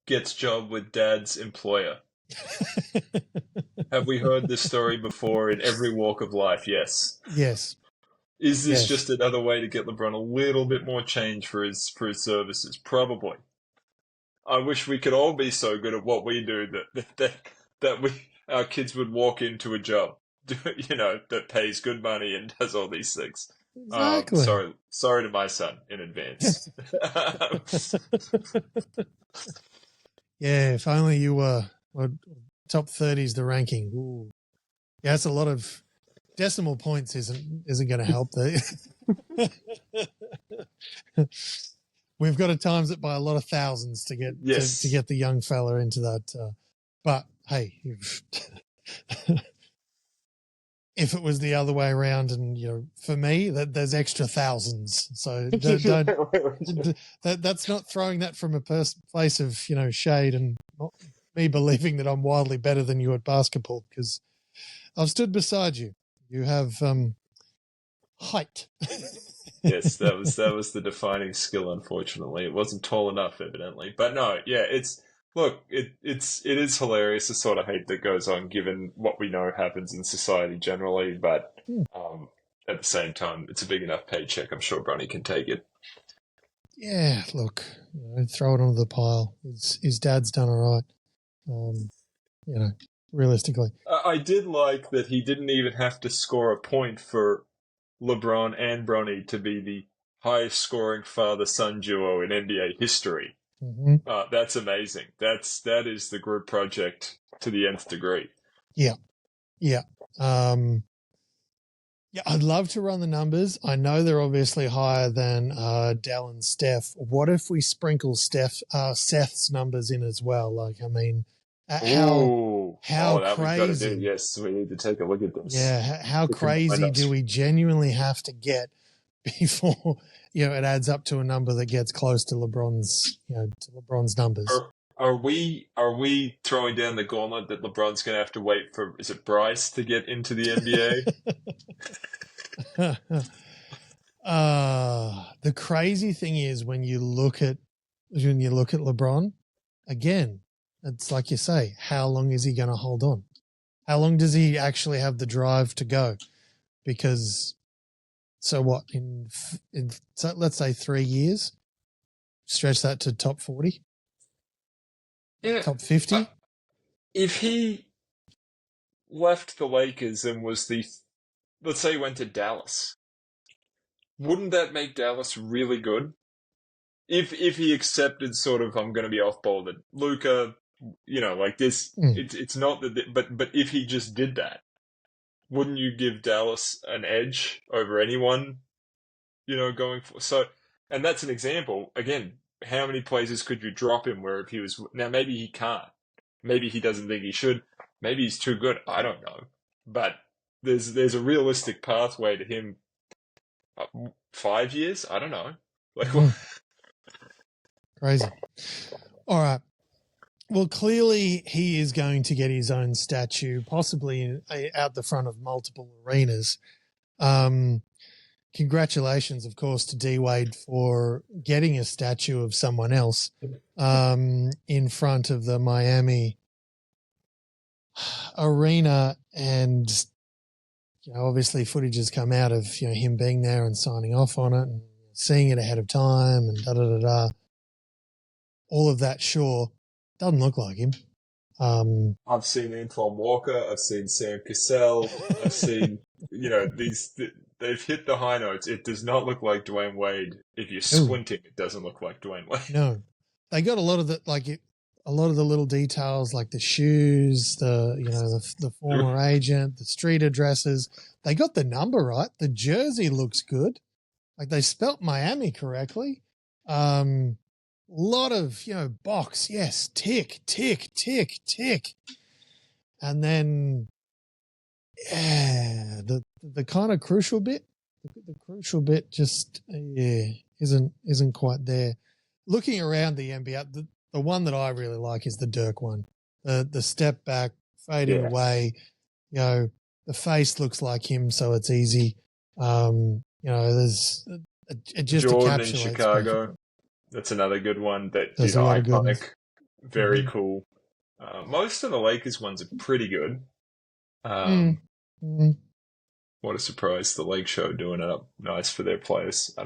gets job with dad's employer. Have we heard this story before in every walk of life? Yes. Yes. Is this just another way to get LeBron a little bit more change for his services? Probably. I wish we could all be so good at what we do that our kids would walk into a job, that pays good money and does all these things. Exactly. Sorry to my son in advance. Yeah, if only you were top 30 is the ranking. Ooh. Yeah, that's a lot of decimal points. Isn't going to help there. We've got to times it by a lot of thousands to get to get the young fella into that. But hey, if it was the other way around, and for me, there's extra thousands. So that's not throwing that from a place of shade and not me believing that I'm wildly better than you at basketball, because I've stood beside you. You have height. Yes, that was the defining skill. Unfortunately, it wasn't tall enough, evidently. But no, yeah, it is hilarious, the sort of hate that goes on, given what we know happens in society generally. But at the same time, it's a big enough paycheck. I'm sure Bronny can take it. Yeah, look, throw it onto the pile. His dad's done all right. Realistically, I did like that he didn't even have to score a point for LeBron and Bronny to be the highest scoring father-son duo in NBA history. Mm-hmm. That's amazing. That is the group project to the nth degree. Yeah. I'd love to run the numbers. I know they're obviously higher than Dell and Steph. What if we sprinkle Seth's numbers in as well? Like, I mean, how crazy? Yes, we need to take a look at this. Yeah, how crazy do we genuinely have to get before it adds up to a number that gets close to LeBron's numbers? Are we throwing down the gauntlet that LeBron's going to have to wait for? Is it Bryce to get into the NBA? The crazy thing is when you look at LeBron again. It's like you say, how long is he going to hold on? How long does he actually have the drive to go? Because, so what, so let's say 3 years, stretch that to top 40? Yeah. Top 50? If he left the Lakers and was let's say he went to Dallas, wouldn't that make Dallas really good? If he accepted sort of, I'm going to be off-ball, that Luka, like this, it's not that, but if he just did that, wouldn't you give Dallas an edge over anyone, going for? So, and that's an example. Again, how many places could you drop him where if he was, now maybe he can't, maybe he doesn't think he should, maybe he's too good, I don't know. But there's a realistic pathway to him. 5 years? I don't know. Like, crazy. All right. Well, clearly he is going to get his own statue, possibly out the front of multiple arenas. Congratulations, of course, to D Wade for getting a statue of someone else in front of the Miami arena, and obviously footage has come out of him being there and signing off on it and seeing it ahead of time and all of that. Sure, doesn't look like him. I've seen Antoine Walker. I've seen Sam Cassell. I've seen they've hit the high notes. It does not look like Dwayne Wade. If you're squinting, it doesn't look like Dwayne Wade. No, they got a lot of the little details, like the shoes, the former agent, the street addresses. They got the number right. The jersey looks good. Like they spelt Miami correctly. Lot of, box. Yes. Tick, tick, tick, tick. And then, the kind of crucial bit, just, isn't quite there. Looking around the NBA, the one that I really like is the Dirk one. The step back, fading away, the face looks like him, so it's easy. There's just Jordan in Chicago. That's another good one. That's iconic. Very cool. Most of the Lakers ones are pretty good. What a surprise! The Lake Show doing it up nice for their players.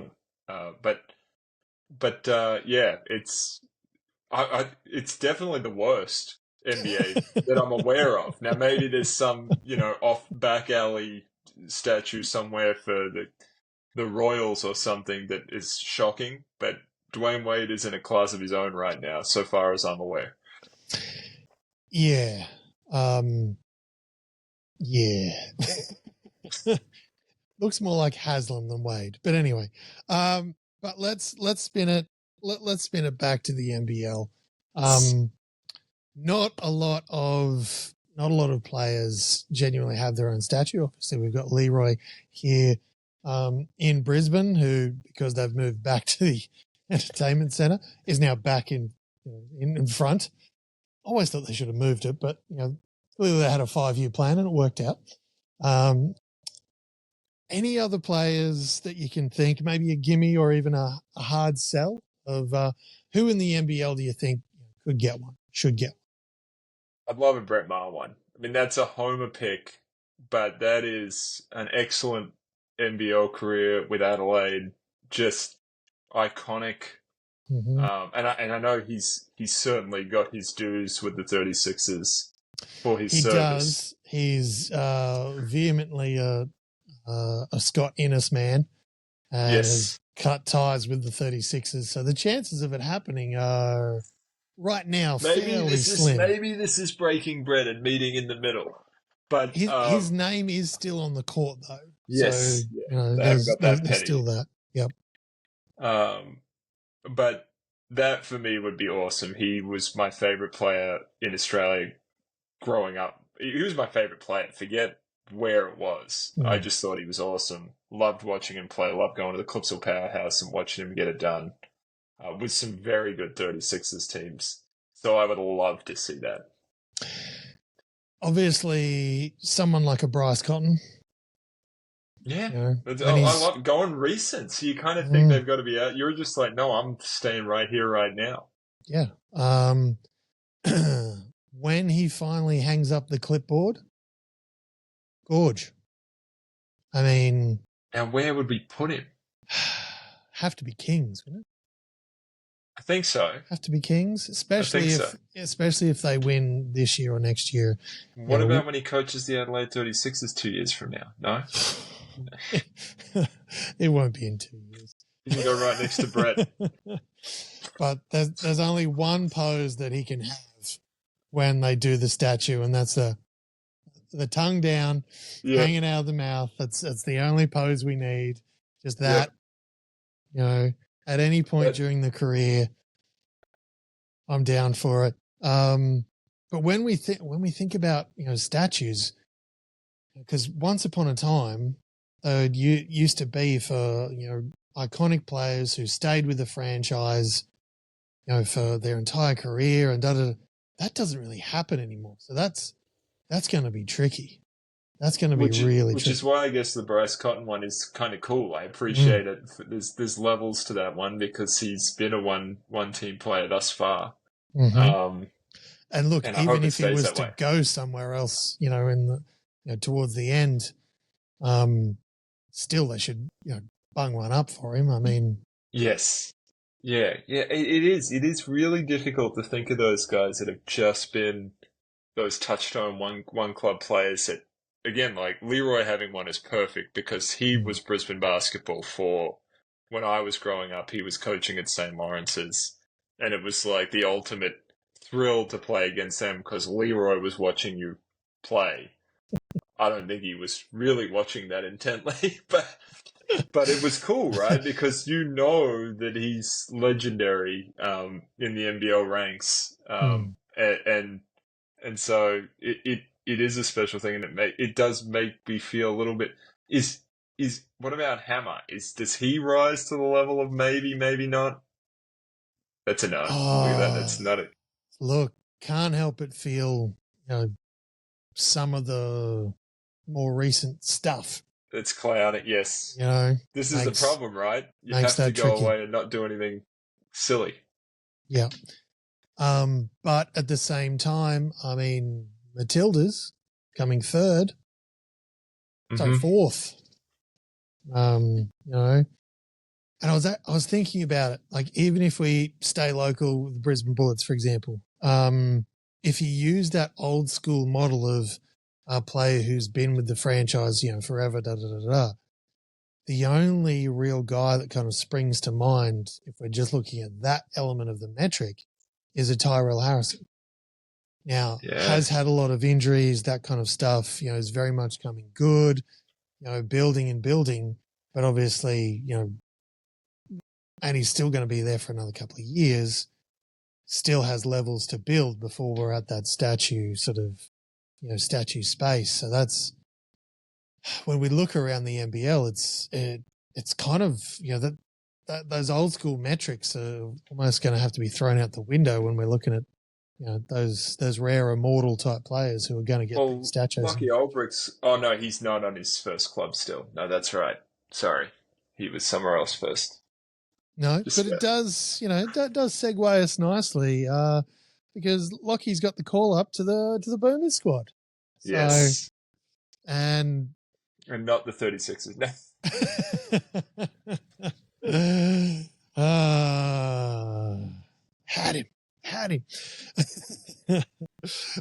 It's definitely the worst NBA that I'm aware of. Now maybe there's some off back alley statue somewhere for the Royals or something that is shocking, but Dwayne Wade is in a class of his own right now, so far as I'm aware. Yeah. Looks more like Haslam than Wade. But anyway, but let's spin it. Let's spin it back to the NBL. Not a lot of players genuinely have their own statue. Obviously, we've got Leroy here in Brisbane, who, because they've moved back to the entertainment centre, is now back in front. Always thought they should have moved it, but clearly they had a 5-year plan and it worked out. Any other players that you can think, maybe a gimme or even a hard sell of who in the NBL do you think could get one, should get one? I'd love a Brett Maher one. I mean, that's a homer pick, but that is an excellent NBL career with Adelaide. Just iconic. And I know he's certainly got his dues with the 36ers for his service. He does. He's vehemently a Scott Innes man and has cut ties with the 36ers. So the chances of it happening are right now fairly slim. Maybe this is breaking bread and meeting in the middle. But his name is still on the court, though. Yes. So, there's still that. Yep. But that for me would be awesome. He was my favorite player in Australia growing up. He was my favorite player. Forget where it was. I just thought he was awesome. Loved watching him play. Loved going to the Clipsal Powerhouse and watching him get it done with some very good 36ers teams. So I would love to see that. Obviously, someone like a Bryce Cotton. Yeah. I love going recent. So you kind of think they've got to be out. You're just like, no, I'm staying right here, right now. Yeah. When he finally hangs up the clipboard, gorge. I mean... And where would we put him? Have to be Kings, wouldn't it? I think so. Have to be Kings, especially if they win this year or next year. What about when he coaches the Adelaide 36ers 2 years from now? No? It won't be in 2 years. You can go right next to Brett. But there's only one pose that he can have when they do the statue, and that's the tongue down, hanging out of the mouth. That's the only pose we need. Just that. Yep. At any point during the career, I'm down for it. But when we think about statues, because once upon a time, used to be for iconic players who stayed with the franchise, for their entire career, and that doesn't really happen anymore. So that's going to be tricky. That's going to be really tricky. Which is why I guess the Bryce Cotton one is kind of cool. I appreciate it. There's levels to that one because he's been a one team player thus far. Mm-hmm. And look, even if he was to go somewhere else, in the towards the end, still they should bung one up for him. I mean, yes, yeah. It is. It is really difficult to think of those guys that have just been those touchstone one club players that, again, like Leroy having one is perfect because he was Brisbane basketball for when I was growing up. He was coaching at St. Lawrence's, and it was like the ultimate thrill to play against them because Leroy was watching you play. I don't think he was really watching that intently, but it was cool, right? Because that he's legendary in the NBL ranks, and so it is a special thing, and it does make me feel a little bit. Is what about Hammer? Does he rise to the level of maybe not? That's a no. Look at that. That's not it. Look, can't help but feel some of the more recent stuff. It's clouding, yes. This is the problem, right? You have to go away and not do anything silly. Yeah. But at the same time, I mean, Matilda's coming third, so fourth. And I was thinking about it, like even if we stay local with the Brisbane Bullets, for example, if you use that old school model of a player who's been with the franchise, forever, the only real guy that kind of springs to mind, if we're just looking at that element of the metric, is a Tyrell Harrison. Now, has had a lot of injuries, that kind of stuff, is very much coming good, building, but obviously, and he's still going to be there for another couple of years, still has levels to build before we're at that statue statue space. So that's, when we look around the NBL, it's kind of, that those old school metrics are almost going to have to be thrown out the window when we're looking at, those rare immortal type players who are going to get statues. Lucky Olbricht's, oh no, he's not on his first club still. No, that's right. Sorry. He was somewhere else first. No, but it does, that does segue us nicely, because Lockie's got the call up to the Boomers squad. So, yes. And not the 36ers. No. Had him.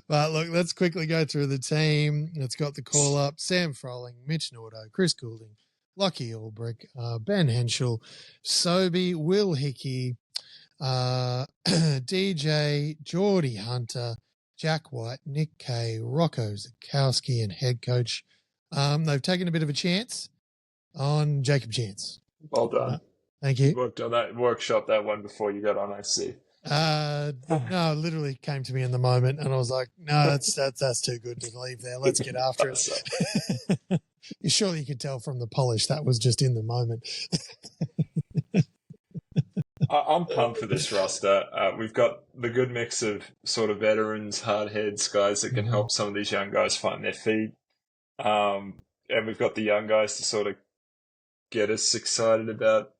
But look, let's quickly go through the team. It's got the call up: Sam Froling, Mitch Nordo, Chris Goulding, Lockie Ulbrich, Ben Henschel, Sobey, Will Hickey, DJ, Geordie Hunter, Jack White, Nick Kay, Rocco Zakowski, and head coach. They've taken a bit of a chance on Jacob Chance. Well done. Thank you. Worked on that, workshop that one before you got on, I see. No, it literally came to me in the moment, and I was like, no, that's too good to leave there. Let's get after it. Surely you could tell from the polish that was just in the moment. I'm pumped for this roster. We've got the good mix of sort of veterans, hard heads, guys that can help some of these young guys find their feet. And we've got the young guys to sort of get us excited about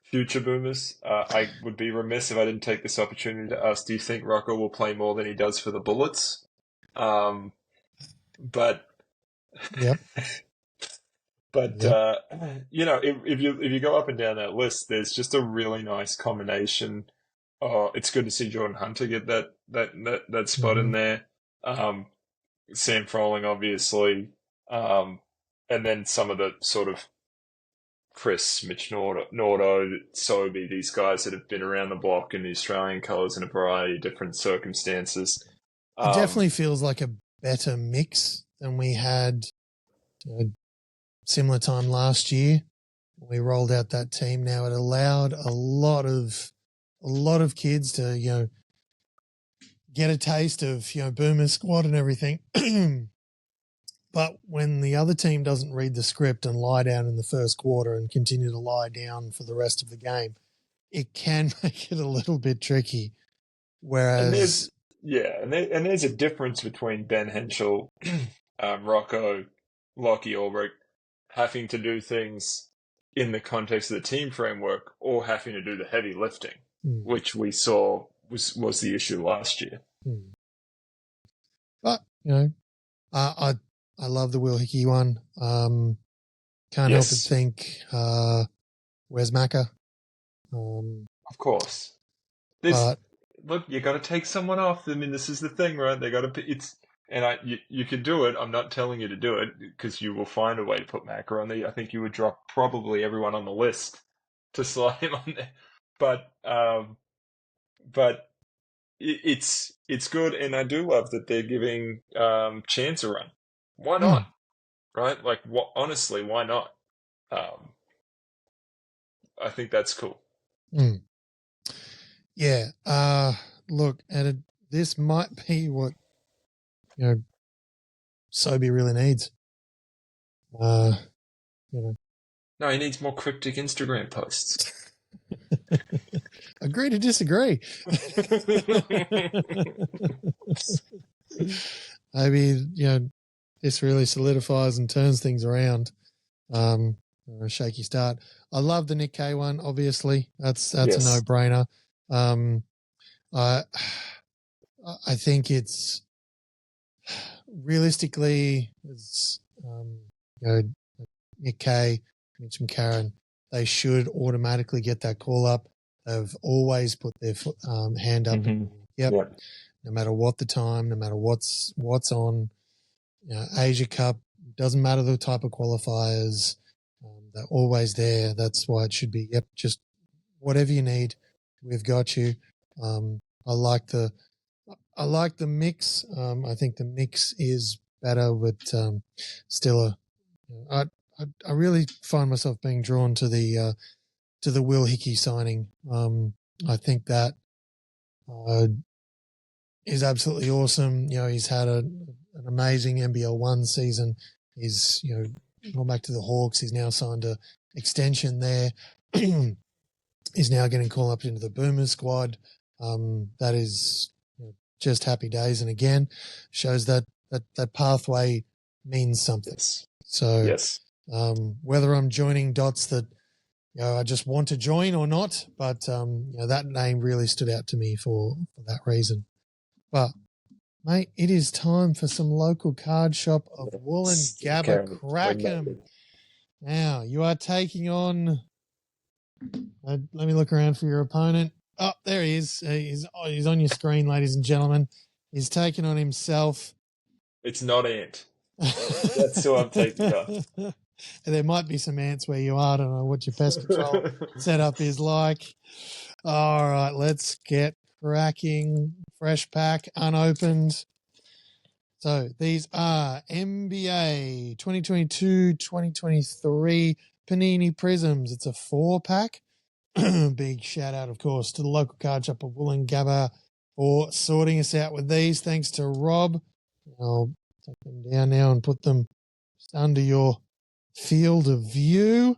future Boomers. I would be remiss if I didn't take this opportunity to ask, do you think Rocco will play more than he does for the Bullets? But yep. But yep. If you go up and down that list, there's just a really nice combination. It's good to see Jordan Hunter get that spot in there. Sam Froling, obviously, and then some of the sort of Chris, Mitch Nordo, Sobey, these guys that have been around the block in the Australian colours in a variety of different circumstances. It definitely feels like a better mix than we had similar time last year. We rolled out that team. Now it allowed a lot of kids to, get a taste of, Boomer squad and everything. But when the other team doesn't read the script and lie down in the first quarter and continue to lie down for the rest of the game, it can make it a little bit tricky. Whereas Yeah, and there's a difference between Ben Henschel, Rocco, Lockie Ulbrich having to do things in the context of the team framework or having to do the heavy lifting, which we saw was the issue last year. But, I love the Will Hickey one. Can't help but think, where's Macca? Of course. Look, you got to take someone off. I mean, this is the thing, right? They got to. You can do it. I'm not telling you to do it because you will find a way to put Macca on there. I think you would drop probably everyone on the list to slide him on there. But it's good, and I do love that they're giving Chance a run. Why not? Right? Like, honestly, why not? I think that's cool. Yeah. Look, this might be what Sobey really needs. No, he needs more cryptic Instagram posts. Agree to disagree. Maybe this really solidifies and turns things around. A shaky start. I love the Nick Kay one. Obviously, that's a no-brainer. I think it's realistically, it's Nick Kay, Mitch McCarron, they should automatically get that call up. They've always put their hand up. Yep. No matter what the time, no matter what's on. Asia Cup, doesn't matter the type of qualifiers. They're always there. That's why it should be. Yep, just whatever you need, we've got you. I like the mix. I think the mix is better, but still, I really find myself being drawn to the Will Hickey signing. I think that is absolutely awesome. He's had an amazing NBL 1 season. He's gone back to the Hawks. He's now signed a extension there. He's now getting called up into the Boomers squad. That is just happy days, and again shows that pathway means something. So whether I'm joining dots that I just want to join or not, but that name really stood out to me for that reason. But mate, it is time for some local card shop of Woolloongabba Crackem. Now you are taking on. Let me look around for your opponent. Oh, there he is. He's on your screen, ladies and gentlemen. He's taking on himself. It's not Ant. That's who I'm taking on. There might be some ants where you are. I don't know what your pest control setup is like. All right, let's get cracking. Fresh pack, unopened. So these are NBA 2022-2023 Panini Prisms. It's a 4-pack. Big shout out, of course, to the local card shop of Woolloongabba for sorting us out with these. Thanks to Rob. I'll take them down now and put them just under your field of view.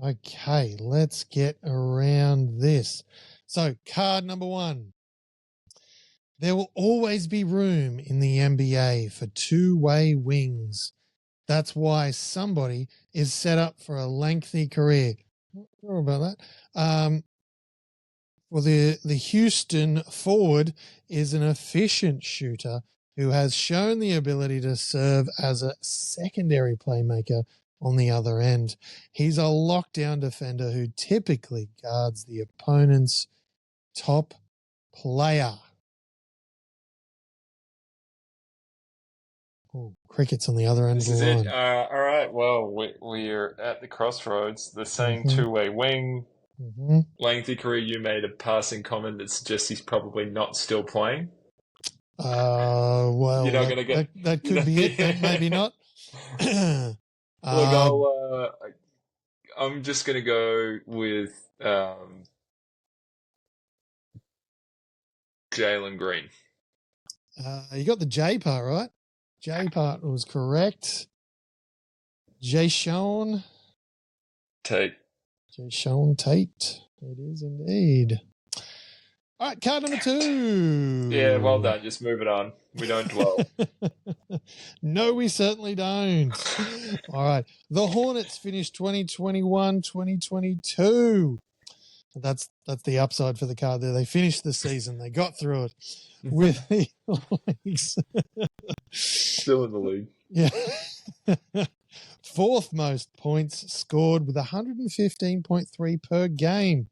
Okay, let's get around this. So, card number 1. There will always be room in the NBA for two-way wings. That's why somebody is set up for a lengthy career. Not sure about that. Well, the Houston forward is an efficient shooter who has shown the ability to serve as a secondary playmaker on the other end. He's a lockdown defender who typically guards the opponent's top player. Oh, crickets on the other end of the line. This is it. All right. Well, we're at the crossroads. The saying two-way wing. Lengthy career. You made a passing comment that suggests he's probably not still playing. Well, you're not going to get that could be it. Maybe not. Look, I'm just going to go with Jalen Green. You got the J part right. J part was correct. Jayshawn Tate. Jayshawn Tate. It is indeed. All right, card number 2. Yeah, well done. Just move it on. We don't dwell. No, we certainly don't. All right. The Hornets finished 2021-2022. That's the upside for the card there. They finished the season. They got through it with the leagues. Still in the league. Yeah. 4th most points scored with 115.3 per game.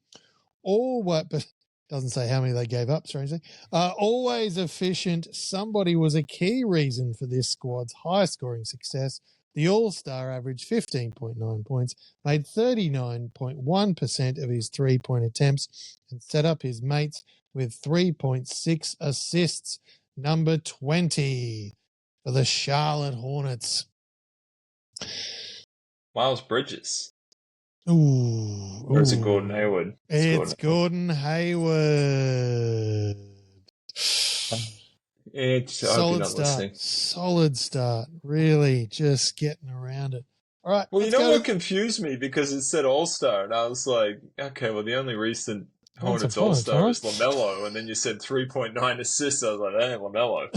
But doesn't say how many they gave up, strangely. Always efficient. Somebody was a key reason for this squad's high-scoring success. The All-Star averaged 15.9 points, made 39.1% of his three-point attempts, and set up his mates with 3.6 assists. Number 20 for the Charlotte Hornets. Miles Bridges. Ooh. Or is it Gordon Hayward? It's Gordon Hayward. Solid start. Really just getting around it. All right. Well, you know what confused me? Because it said All-Star, and I was like, okay, well, the only recent Hornets All-Star is LaMelo, and then you said 3.9 assists. I was like, hey, LaMelo.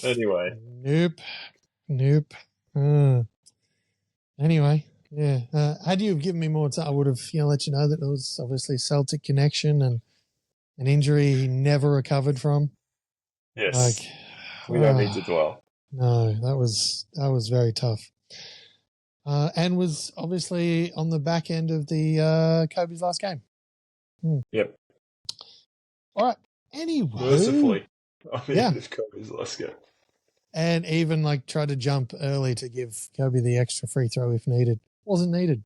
Anyway. Nope. Anyway, yeah. Had you given me more time, I would have let you know that there was obviously Celtic connection and an injury he never recovered from. Yes. We don't need to dwell. No, that was very tough. And was obviously on the back end of the Kobe's last game. Yep. All right. Anyway. Mercifully. On the end of Kobe's last game. And even tried to jump early to give Kobe the extra free throw if needed. Wasn't needed.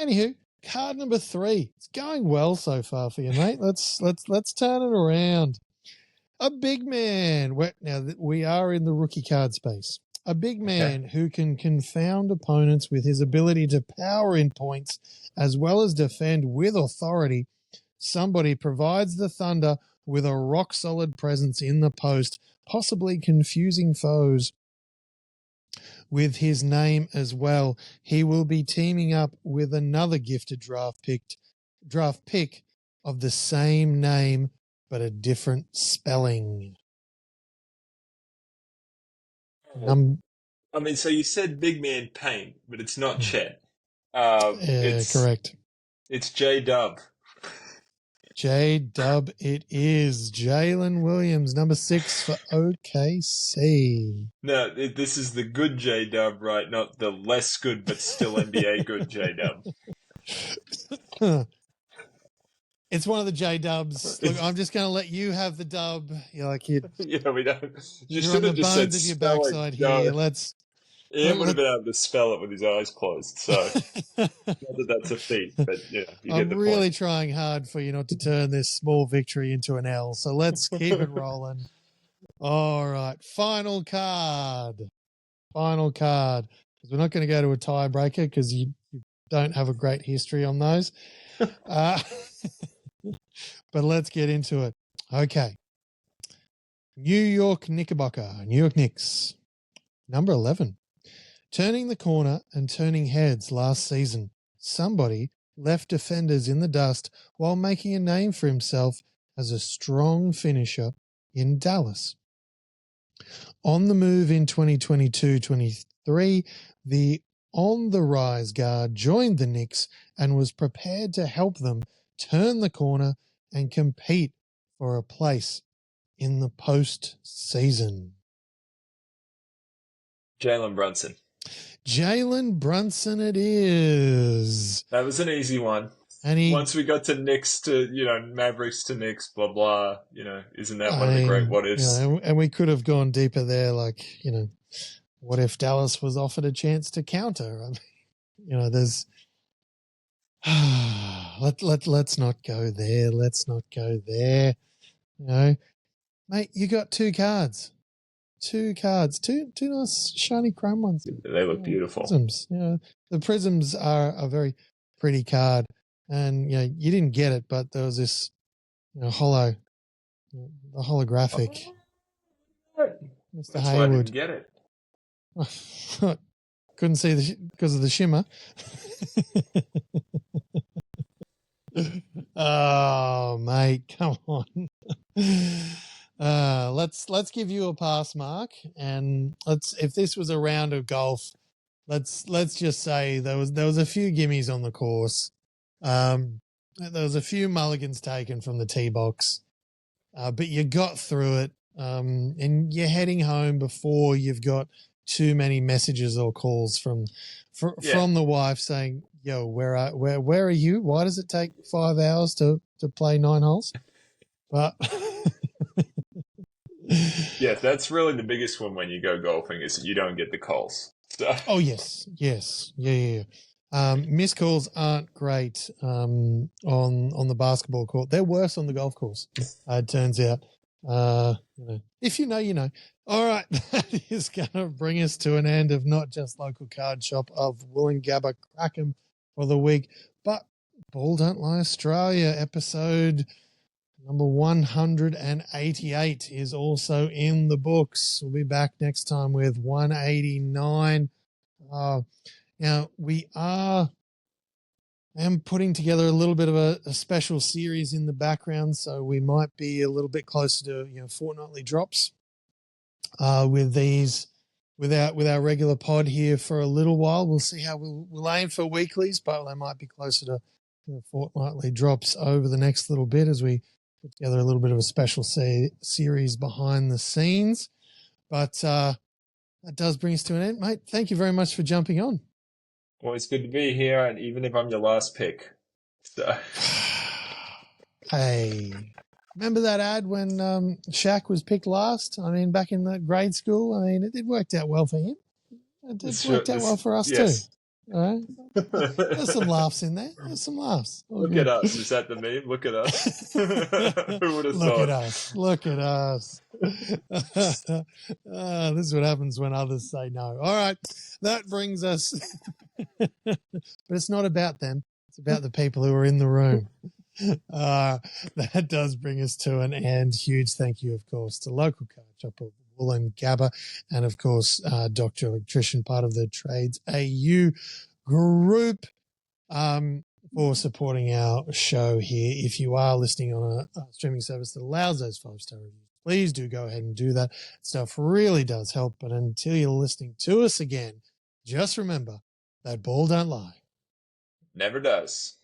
Anywho, card number 3. It's going well so far for you, mate. Let's turn it around. A big man. Now we are in the rookie card space. A big man who can confound opponents with his ability to power in points as well as defend with authority. Somebody provides the Thunder with a rock-solid presence in the post, possibly confusing foes with his name as well. He will be teaming up with another gifted draft pick of the same name but a different spelling. So you said big man paint, but it's not Chet. Correct. It's J-Dub. J-Dub it is. Jalen Williams, number 6 for OKC. No, this is the good J-Dub, right? Not the less good but still NBA good J-Dub. It's one of the J-Dubs. Look, I'm just going to let you have the dub. Yeah, we don't. You should have just said of your backside here. Ian would have been able to spell it with his eyes closed, so not that that's a feat, but you get the point. I'm really trying hard for you not to turn this small victory into an L, so let's keep it rolling. All right, final card. Because we're not going to go to a tiebreaker because you don't have a great history on those. But let's get into it. Okay. New York Knicks, number 11. Turning the corner and turning heads last season, somebody left defenders in the dust while making a name for himself as a strong finisher in Dallas. On the move in 2022-23, the on-the-rise guard joined the Knicks and was prepared to help them turn the corner and compete for a place in the postseason. Jalen Brunson. Jalen Brunson it is. That was an easy one. And once we got to Knicks to, Mavericks to Knicks, blah, blah, isn't that one of the great what-ifs? And we could have gone deeper there, what if Dallas was offered a chance to counter? There's... let's not go there. Mate, you got 2 cards. 2 nice shiny chrome ones. They look beautiful. Prisms. The prisms are a very pretty card, and you didn't get it, but there was this holographic. Mr. That's Hayward. Why I didn't get it. Couldn't see because of the shimmer. Oh, mate, come on. Let's give you a pass, Mark, and if this was a round of golf, let's just say there was a few gimmies on the course. There was a few mulligans taken from the tee box, but you got through it, and you're heading home before you've got too many messages or calls from the wife saying, "Yo, where are you? Why does it take 5 hours to play 9 holes?" But yeah, that's really the biggest one when you go golfing is that you don't get the calls. So. Oh yes, yeah. Missed calls aren't great on the basketball court. They're worse on the golf course. It turns out. If you know, you know. All right, that is going to bring us to an end of not just local card shop of Woolloongabba Crackem for the week, but Ball Don't Lie Australia episode number 188 is also in the books. We'll be back next time with 189. Now I'm putting together a little bit of a special series in the background, so we might be a little bit closer to fortnightly drops with our regular pod here for a little while. We'll see how we'll aim for weeklies, but they might be closer to the fortnightly drops over the next little bit as we put together a little bit of a special series behind the scenes. But that does bring us to an end, mate. Thank you very much for jumping on. Always good to be here, and even if I'm your last pick. So. Hey, remember that ad when Shaq was picked last? I mean, back in the grade school. I mean, it worked out well for him. It worked out well for us too. All right? There's some laughs in there. There's some laughs. Look at us. Is that the meme? Look at us. Who would have thought? Look at us. This is what happens when others say no. All right. That brings us. But it's not about them. It's about the people who are in the room. That does bring us to an end. Huge thank you, of course, to local card shop of Woolloongabba and, of course, Dr Electrician, part of the Trades AU group, for supporting our show here. If you are listening on a streaming service that allows those 5-star reviews, please do go ahead and do that. Stuff really does help. But until you're listening to us again, just remember that ball don't lie. Never does.